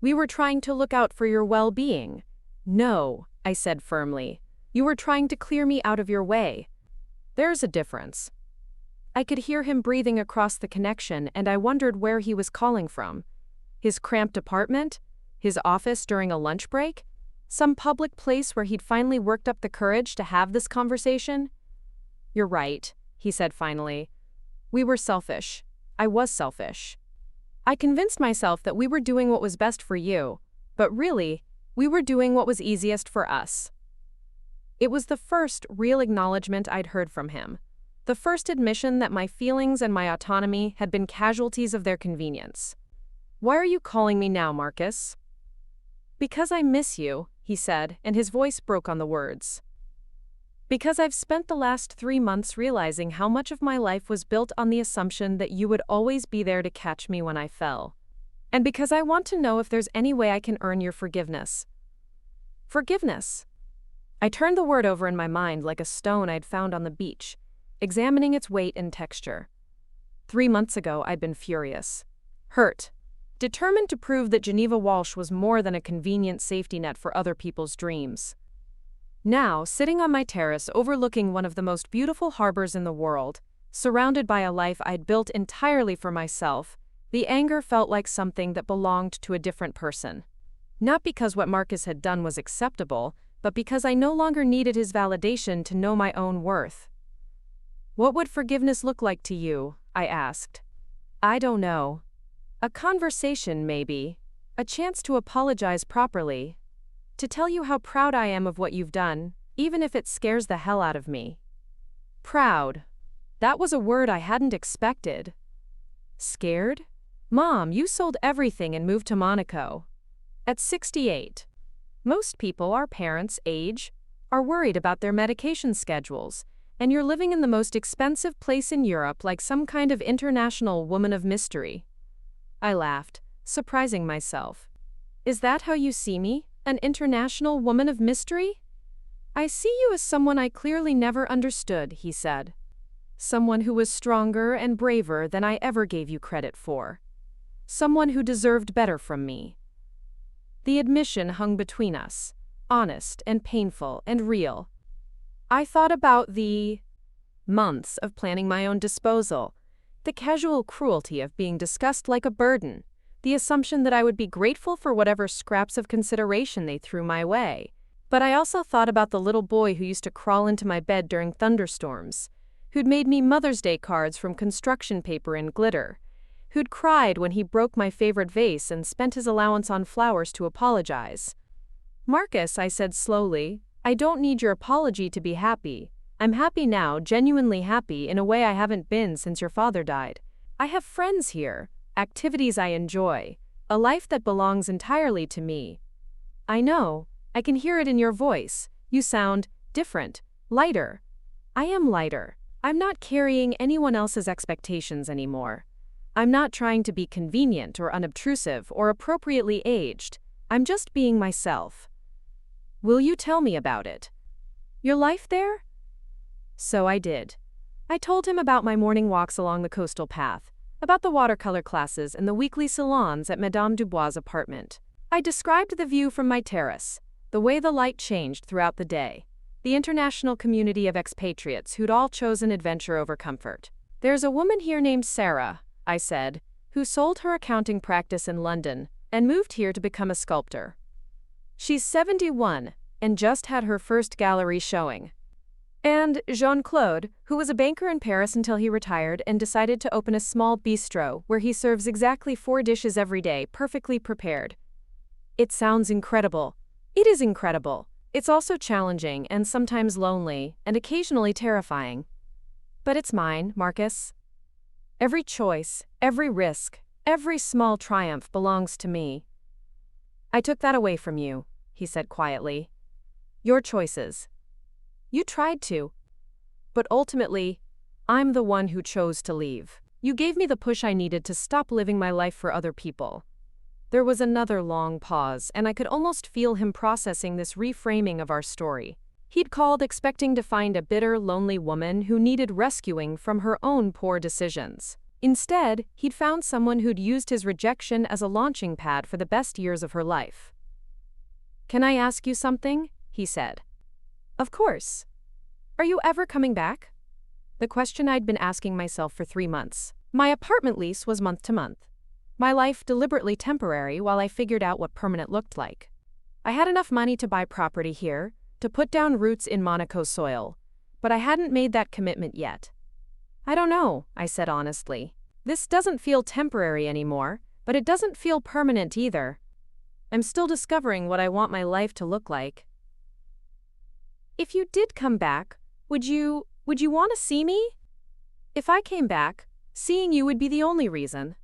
We were trying to look out for your well-being. No, I said firmly. You were trying to clear me out of your way. There's a difference. I could hear him breathing across the connection, and I wondered where he was calling from. His cramped apartment? His office during a lunch break? Some public place where he'd finally worked up the courage to have this conversation? You're right, he said finally. We were selfish. I was selfish. I convinced myself that we were doing what was best for you, but really, we were doing what was easiest for us. It was the first real acknowledgement I'd heard from him. The first admission that my feelings and my autonomy had been casualties of their convenience. Why are you calling me now, Marcus? Because I miss you, he said, and his voice broke on the words. Because I've spent the last 3 months realizing how much of my life was built on the assumption that you would always be there to catch me when I fell. And because I want to know if there's any way I can earn your forgiveness. Forgiveness. I turned the word over in my mind like a stone I'd found on the beach, examining its weight and texture. 3 months ago, I'd been furious. Hurt. Determined to prove that Geneva Walsh was more than a convenient safety net for other people's dreams. Now, sitting on my terrace overlooking one of the most beautiful harbors in the world, surrounded by a life I'd built entirely for myself, the anger felt like something that belonged to a different person. Not because what Marcus had done was acceptable, but because I no longer needed his validation to know my own worth. What would forgiveness look like to you? I asked. I don't know. A conversation, maybe. A chance to apologize properly. To tell you how proud I am of what you've done, even if it scares the hell out of me. Proud. That was a word I hadn't expected. Scared? Mom, you sold everything and moved to Monaco. At 68. Most people our parents' age are worried about their medication schedules, and you're living in the most expensive place in Europe like some kind of international woman of mystery. I laughed, surprising myself. Is that how you see me? An international woman of mystery? I see you as someone I clearly never understood, he said. Someone who was stronger and braver than I ever gave you credit for. Someone who deserved better from me. The admission hung between us, honest and painful and real. I thought about the months of planning my own disposal, the casual cruelty of being discussed like a burden, the assumption that I would be grateful for whatever scraps of consideration they threw my way. But I also thought about the little boy who used to crawl into my bed during thunderstorms, who'd made me Mother's Day cards from construction paper and glitter, who'd cried when he broke my favorite vase and spent his allowance on flowers to apologize. Marcus, I said slowly, I don't need your apology to be happy. I'm happy now, genuinely happy in a way I haven't been since your father died. I have friends here, activities I enjoy, a life that belongs entirely to me. I know, I can hear it in your voice. You sound different, lighter. I am lighter. I'm not carrying anyone else's expectations anymore. I'm not trying to be convenient or unobtrusive or appropriately aged. I'm just being myself. Will you tell me about it? Your life there? So I did. I told him about my morning walks along the coastal path, about the watercolor classes and the weekly salons at Madame Dubois' apartment. I described the view from my terrace, the way the light changed throughout the day, the international community of expatriates who'd all chosen adventure over comfort. There's a woman here named Sarah, I said, who sold her accounting practice in London and moved here to become a sculptor. She's 71 and just had her first gallery showing. And Jean-Claude, who was a banker in Paris until he retired and decided to open a small bistro where he serves exactly 4 dishes every day, perfectly prepared. It sounds incredible. It is incredible. It's also challenging and sometimes lonely and occasionally terrifying. But it's mine, Marcus. Every choice, every risk, every small triumph belongs to me. I took that away from you, he said quietly. Your choices. You tried to. But ultimately, I'm the one who chose to leave. You gave me the push I needed to stop living my life for other people." There was another long pause, and I could almost feel him processing this reframing of our story. He'd called expecting to find a bitter, lonely woman who needed rescuing from her own poor decisions. Instead, he'd found someone who'd used his rejection as a launching pad for the best years of her life. "Can I ask you something?" he said. "Of course. Are you ever coming back?" The question I'd been asking myself for 3 months. My apartment lease was month to month. My life deliberately temporary while I figured out what permanent looked like. I had enough money to buy property here, to put down roots in Monaco soil, but I hadn't made that commitment yet. "I don't know," I said honestly. "This doesn't feel temporary anymore, but it doesn't feel permanent either. I'm still discovering what I want my life to look like." "If you did come back, would you want to see me?" "If I came back, seeing you would be the only reason."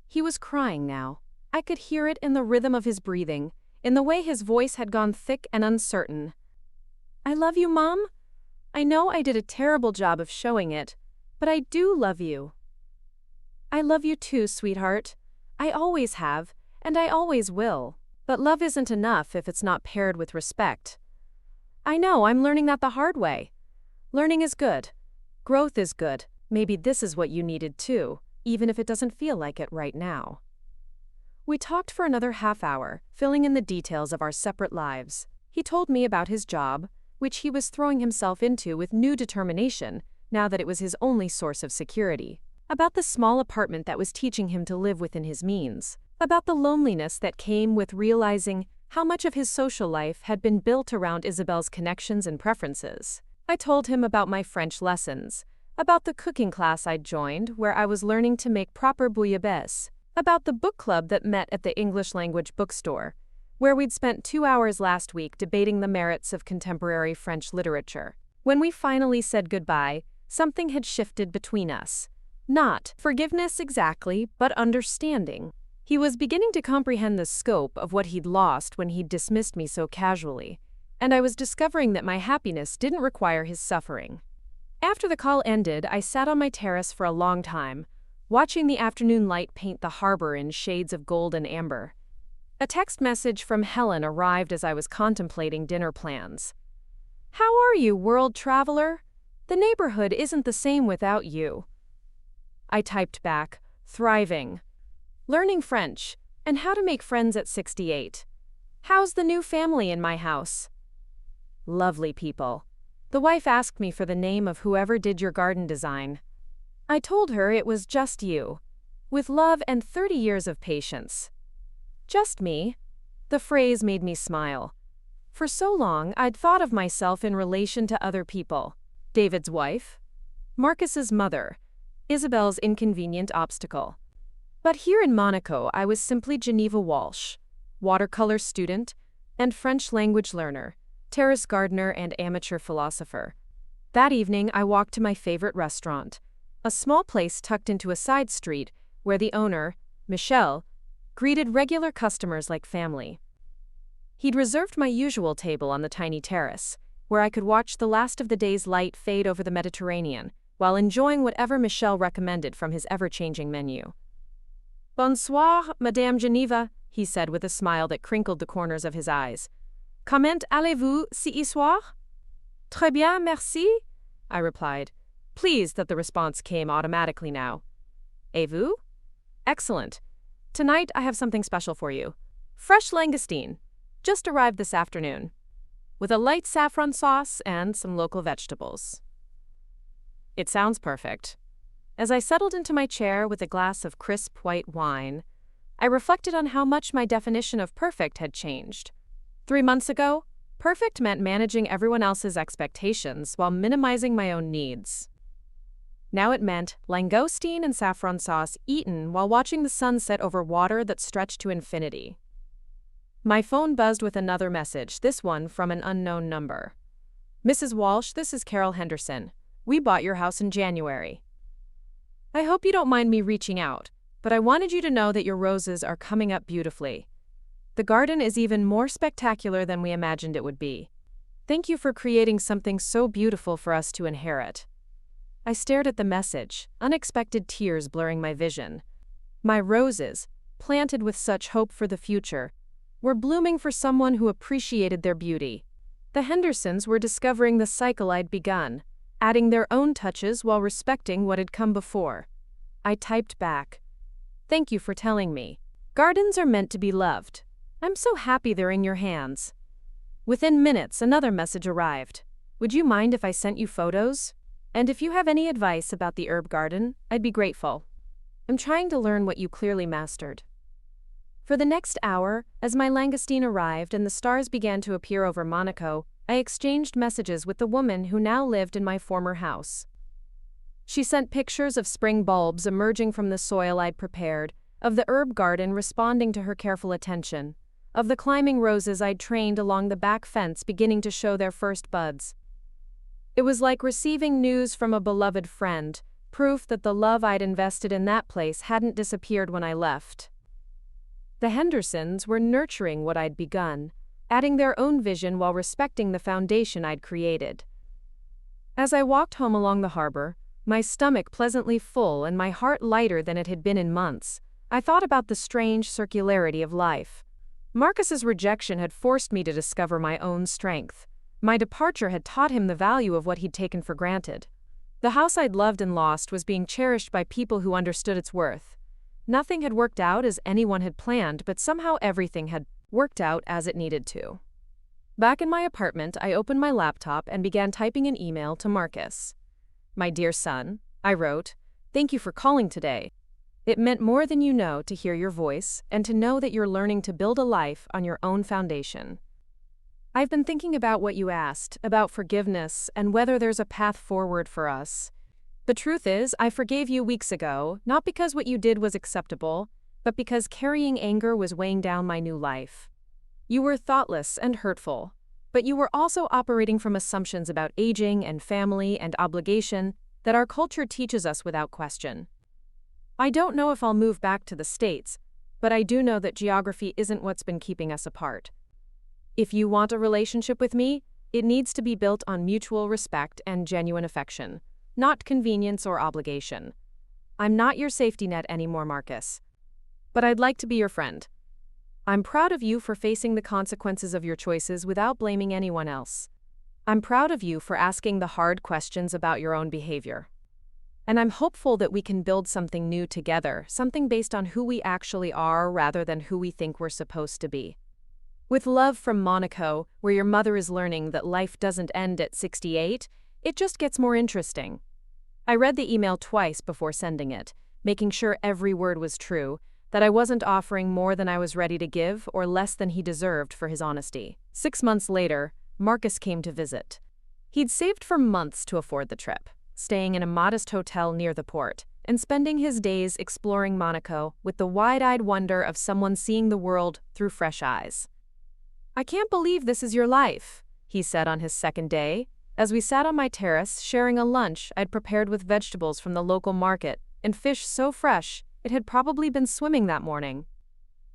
He was crying now. I could hear it in the rhythm of his breathing, in the way his voice had gone thick and uncertain. "I love you, Mom. I know I did a terrible job of showing it, but I do love you." "I love you too, sweetheart. I always have, and I always will. But love isn't enough if it's not paired with respect. I know, I'm learning that the hard way. Learning is good. Growth is good. Maybe this is what you needed too, even if it doesn't feel like it right now." We talked for another half hour, filling in the details of our separate lives. He told me about his job, which he was throwing himself into with new determination, now that it was his only source of security. About the small apartment that was teaching him to live within his means. About the loneliness that came with realizing how much of his social life had been built around Isabelle's connections and preferences. I told him about my French lessons, about the cooking class I'd joined where I was learning to make proper bouillabaisse, about the book club that met at the English language bookstore, where we'd spent 2 hours last week debating the merits of contemporary French literature. When we finally said goodbye, something had shifted between us. Not forgiveness exactly, but understanding. He was beginning to comprehend the scope of what he'd lost when he'd dismissed me so casually, and I was discovering that my happiness didn't require his suffering. After the call ended, I sat on my terrace for a long time, watching the afternoon light paint the harbor in shades of gold and amber. A text message from Helen arrived as I was contemplating dinner plans. "How are you, world traveler? The neighborhood isn't the same without you." I typed back, "Thriving. Learning French, and how to make friends at 68. How's the new family in my house?" Lovely people. The wife asked me for the name of whoever did your garden design. I told her it was just you, with love and 30 years of patience. Just me. The phrase made me smile. For so long, I'd thought of myself in relation to other people. David's wife, Marcus's mother, Isabelle's inconvenient obstacle. But here in Monaco, I was simply Geneva Walsh, watercolor student and French language learner, terrace gardener and amateur philosopher. That evening, I walked to my favorite restaurant, a small place tucked into a side street where the owner, Michel, greeted regular customers like family. He'd reserved my usual table on the tiny terrace, where I could watch the last of the day's light fade over the Mediterranean, while enjoying whatever Michel recommended from his ever-changing menu. "Bonsoir, Madame Geneva," he said with a smile that crinkled the corners of his eyes. "Comment allez-vous ce soir?" "Très bien, merci," I replied, pleased that the response came automatically now. "Et vous?" "Excellent. Tonight I have something special for you. Fresh langoustine. Just arrived this afternoon. With a light saffron sauce and some local vegetables." It sounds perfect. As I settled into my chair with a glass of crisp white wine, I reflected on how much my definition of perfect had changed. 3 months ago, perfect meant managing everyone else's expectations while minimizing my own needs. Now it meant langoustine and saffron sauce eaten while watching the sun set over water that stretched to infinity. My phone buzzed with another message, this one from an unknown number. "Mrs. Walsh, this is Carol Henderson. We bought your house in January. I hope you don't mind me reaching out, but I wanted you to know that your roses are coming up beautifully. The garden is even more spectacular than we imagined it would be. Thank you for creating something so beautiful for us to inherit." I stared at the message, unexpected tears blurring my vision. My roses, planted with such hope for the future, were blooming for someone who appreciated their beauty. The Hendersons were discovering the cycle I'd begun, adding their own touches while respecting what had come before. I typed back, "Thank you for telling me. Gardens are meant to be loved. I'm so happy they're in your hands." Within minutes, another message arrived. "Would you mind if I sent you photos? And if you have any advice about the herb garden, I'd be grateful. I'm trying to learn what you clearly mastered." For the next hour, as my langoustine arrived and the stars began to appear over Monaco, I exchanged messages with the woman who now lived in my former house. She sent pictures of spring bulbs emerging from the soil I'd prepared, of the herb garden responding to her careful attention, of the climbing roses I'd trained along the back fence beginning to show their first buds. It was like receiving news from a beloved friend, proof that the love I'd invested in that place hadn't disappeared when I left. The Hendersons were nurturing what I'd begun, adding their own vision while respecting the foundation I'd created. As I walked home along the harbor, my stomach pleasantly full and my heart lighter than it had been in months, I thought about the strange circularity of life. Marcus's rejection had forced me to discover my own strength. My departure had taught him the value of what he'd taken for granted. The house I'd loved and lost was being cherished by people who understood its worth. Nothing had worked out as anyone had planned, but somehow everything had worked out as it needed to. Back in my apartment, I opened my laptop and began typing an email to Marcus. "My dear son," I wrote, "thank you for calling today. It meant more than you know to hear your voice and to know that you're learning to build a life on your own foundation. I've been thinking about what you asked, about forgiveness and whether there's a path forward for us. The truth is, I forgave you weeks ago, not because what you did was acceptable, but because carrying anger was weighing down my new life. You were thoughtless and hurtful, but you were also operating from assumptions about aging and family and obligation that our culture teaches us without question. I don't know if I'll move back to the States, but I do know that geography isn't what's been keeping us apart. If you want a relationship with me, it needs to be built on mutual respect and genuine affection, not convenience or obligation. I'm not your safety net anymore, Marcus. But I'd like to be your friend. I'm proud of you for facing the consequences of your choices without blaming anyone else. I'm proud of you for asking the hard questions about your own behavior. And I'm hopeful that we can build something new together, something based on who we actually are rather than who we think we're supposed to be. With love from Monaco, where your mother is learning that life doesn't end at 68, it just gets more interesting." I read the email twice before sending it, making sure every word was true, that I wasn't offering more than I was ready to give or less than he deserved for his honesty. 6 months later, Marcus came to visit. He'd saved for months to afford the trip, staying in a modest hotel near the port, and spending his days exploring Monaco with the wide-eyed wonder of someone seeing the world through fresh eyes. "I can't believe this is your life," he said on his second day, as we sat on my terrace sharing a lunch I'd prepared with vegetables from the local market and fish so fresh it had probably been swimming that morning.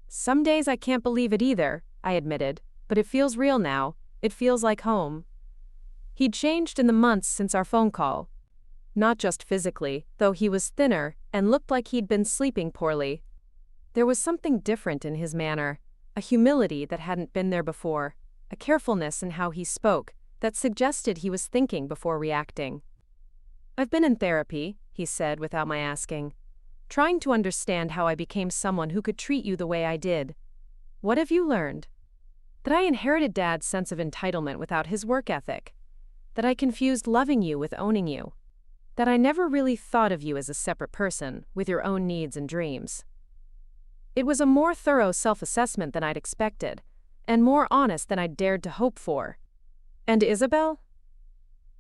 "Some days I can't believe it either," I admitted, "but it feels real now. It feels like home." He'd changed in the months since our phone call. Not just physically, though he was thinner and looked like he'd been sleeping poorly. There was something different in his manner, a humility that hadn't been there before, a carefulness in how he spoke that suggested he was thinking before reacting. "I've been in therapy," he said without my asking, "trying to understand how I became someone who could treat you the way I did. What have you learned? That I inherited Dad's sense of entitlement without his work ethic. That I confused loving you with owning you. That I never really thought of you as a separate person with your own needs and dreams." It was a more thorough self-assessment than I'd expected, and more honest than I'd dared to hope for. "And Isabelle?"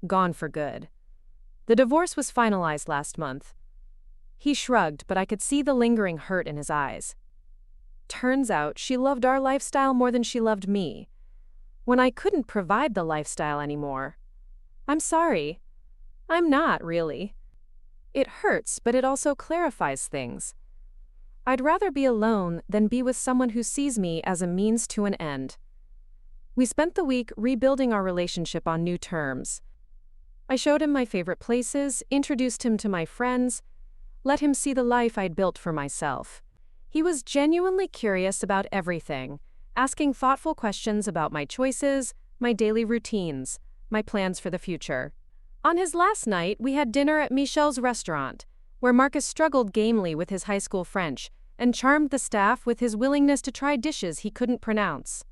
"Gone for good. The divorce was finalized last month." He shrugged, but I could see the lingering hurt in his eyes. "Turns out she loved our lifestyle more than she loved me. When I couldn't provide the lifestyle anymore. I'm sorry. I'm not, really. It hurts, but it also clarifies things. I'd rather be alone than be with someone who sees me as a means to an end." We spent the week rebuilding our relationship on new terms. I showed him my favorite places, introduced him to my friends, let him see the life I'd built for myself. He was genuinely curious about everything, asking thoughtful questions about my choices, my daily routines, my plans for the future. On his last night, we had dinner at Michel's restaurant, where Marcus struggled gamely with his high school French and charmed the staff with his willingness to try dishes he couldn't pronounce.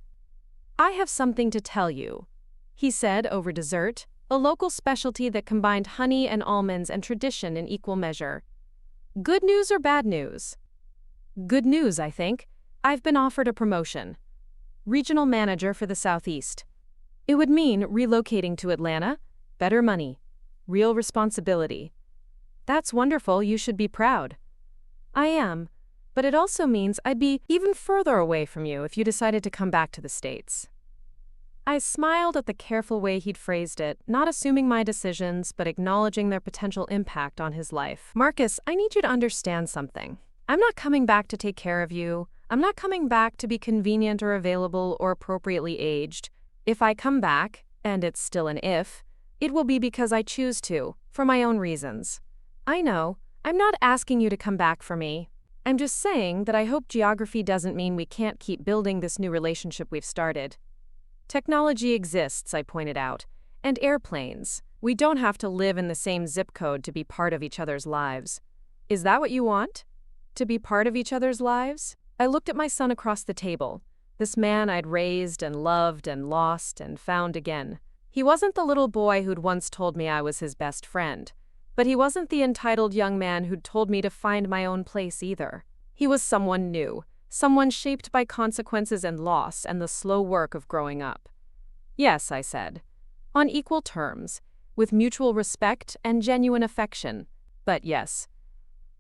"I have something to tell you," he said over dessert, a local specialty that combined honey and almonds and tradition in equal measure. "Good news or bad news?" "Good news, I think. I've been offered a promotion. Regional manager for the Southeast. It would mean relocating to Atlanta, better money, real responsibility." "That's wonderful, you should be proud." "I am, but it also means I'd be even further away from you if you decided to come back to the States." I smiled at the careful way he'd phrased it, not assuming my decisions, but acknowledging their potential impact on his life. "Marcus, I need you to understand something. I'm not coming back to take care of you. I'm not coming back to be convenient or available or appropriately aged. If I come back, and it's still an if, it will be because I choose to, for my own reasons. I know, I'm not asking you to come back for me. I'm just saying that I hope geography doesn't mean we can't keep building this new relationship we've started. Technology exists," I pointed out, "and airplanes. We don't have to live in the same zip code to be part of each other's lives. Is that what you want? To be part of each other's lives?" I looked at my son across the table, this man I'd raised and loved and lost and found again. He wasn't the little boy who'd once told me I was his best friend, but he wasn't the entitled young man who'd told me to find my own place either. He was someone new, someone shaped by consequences and loss and the slow work of growing up. "Yes," I said, "on equal terms, with mutual respect and genuine affection, but yes."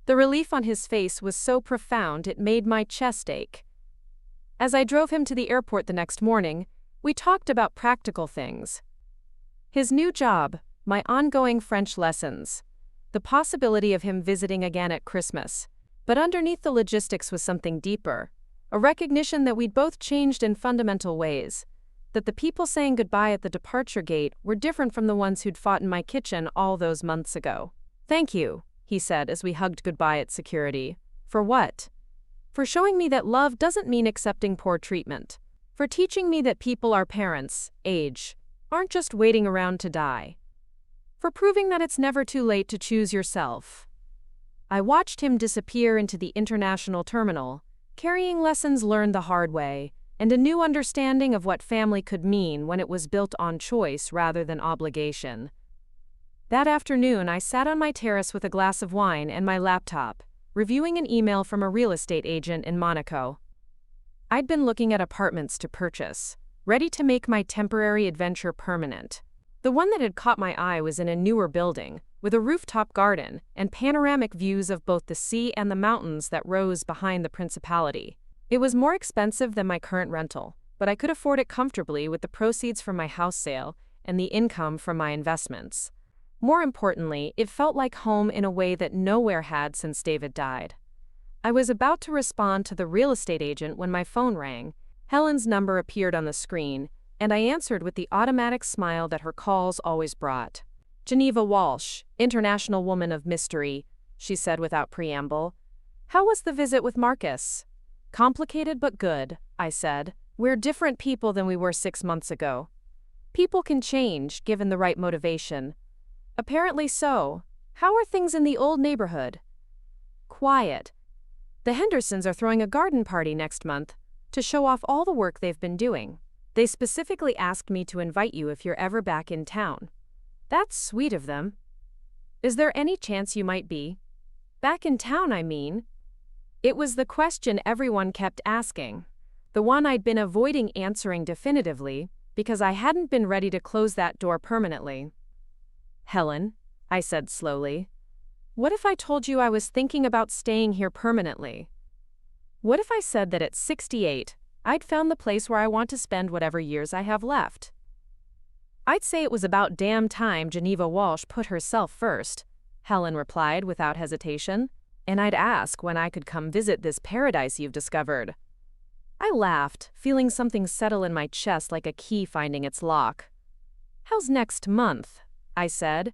The relief on his face was so profound it made my chest ache. As I drove him to the airport the next morning, we talked about practical things. His new job, my ongoing French lessons, the possibility of him visiting again at Christmas. But underneath the logistics was something deeper, a recognition that we'd both changed in fundamental ways, that the people saying goodbye at the departure gate were different from the ones who'd fought in my kitchen all those months ago. "Thank you," he said as we hugged goodbye at security. "For what?" "For showing me that love doesn't mean accepting poor treatment. For teaching me that people our parents, age, aren't just waiting around to die. For proving that it's never too late to choose yourself." I watched him disappear into the international terminal, carrying lessons learned the hard way, and a new understanding of what family could mean when it was built on choice rather than obligation. That afternoon, I sat on my terrace with a glass of wine and my laptop, reviewing an email from a real estate agent in Monaco. I'd been looking at apartments to purchase, ready to make my temporary adventure permanent. The one that had caught my eye was in a newer building, with a rooftop garden and panoramic views of both the sea and the mountains that rose behind the principality. It was more expensive than my current rental, but I could afford it comfortably with the proceeds from my house sale and the income from my investments. More importantly, it felt like home in a way that nowhere had since David died. I was about to respond to the real estate agent when my phone rang. Helen's number appeared on the screen, and I answered with the automatic smile that her calls always brought. "Geneva Walsh, international woman of mystery," she said without preamble. "How was the visit with Marcus?" "Complicated but good," I said. "We're different people than we were 6 months ago." "People can change, given the right motivation." "Apparently so. How are things in the old neighborhood?" "Quiet. The Hendersons are throwing a garden party next month to show off all the work they've been doing. They specifically asked me to invite you if you're ever back in town." "That's sweet of them. Is there any chance you might be back in town, I mean?" It was the question everyone kept asking, the one I'd been avoiding answering definitively because I hadn't been ready to close that door permanently. "Helen," I said slowly, "what if I told you I was thinking about staying here permanently? What if I said that at 68, I'd found the place where I want to spend whatever years I have left?" "I'd say it was about damn time Geneva Walsh put herself first," Helen replied without hesitation. "And I'd ask when I could come visit this paradise you've discovered." I laughed, feeling something settle in my chest like a key finding its lock. "How's next month?" I said.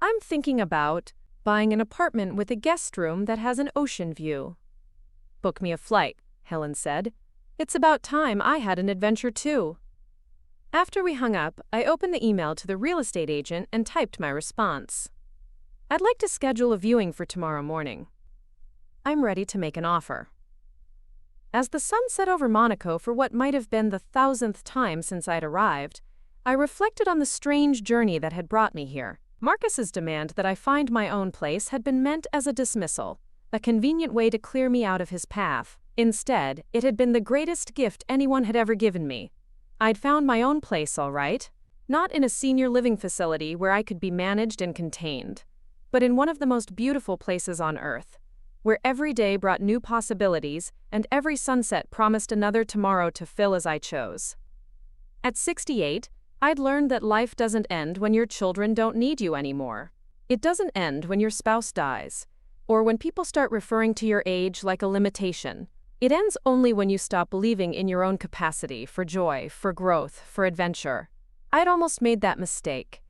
I'm thinking about buying an apartment with a guest room that has an ocean view. Book me a flight, Helen said. It's about time I had an adventure too. After we hung up, I opened the email to the real estate agent and typed my response. I'd like to schedule a viewing for tomorrow morning. I'm ready to make an offer. As the sun set over Monaco for what might have been the 1,000th time since I'd arrived, I reflected on the strange journey that had brought me here. Marcus's demand that I find my own place had been meant as a dismissal, a convenient way to clear me out of his path. Instead, it had been the greatest gift anyone had ever given me. I'd found my own place, all right. Not in a senior living facility where I could be managed and contained, but in one of the most beautiful places on earth, where every day brought new possibilities and every sunset promised another tomorrow to fill as I chose. At 68, I'd learned that life doesn't end when your children don't need you anymore. It doesn't end when your spouse dies, or when people start referring to your age like a limitation. It ends only when you stop believing in your own capacity for joy, for growth, for adventure. I'd almost made that mistake.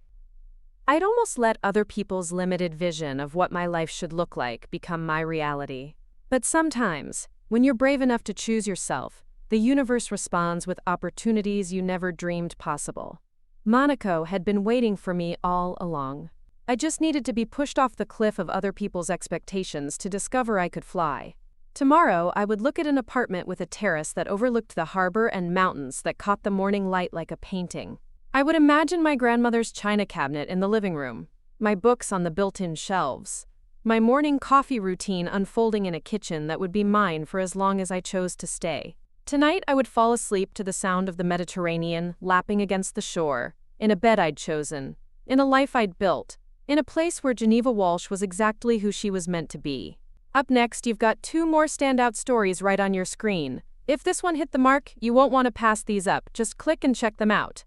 I'd almost let other people's limited vision of what my life should look like become my reality. But sometimes, when you're brave enough to choose yourself, the universe responds with opportunities you never dreamed possible. Monaco had been waiting for me all along. I just needed to be pushed off the cliff of other people's expectations to discover I could fly. Tomorrow, I would look at an apartment with a terrace that overlooked the harbor and mountains that caught the morning light like a painting. I would imagine my grandmother's china cabinet in the living room, my books on the built-in shelves, my morning coffee routine unfolding in a kitchen that would be mine for as long as I chose to stay. Tonight, I would fall asleep to the sound of the Mediterranean lapping against the shore, in a bed I'd chosen, in a life I'd built, in a place where Geneva Walsh was exactly who she was meant to be. Up next, you've got 2 more standout stories right on your screen. If this one hit the mark, you won't want to pass these up. Just click and check them out.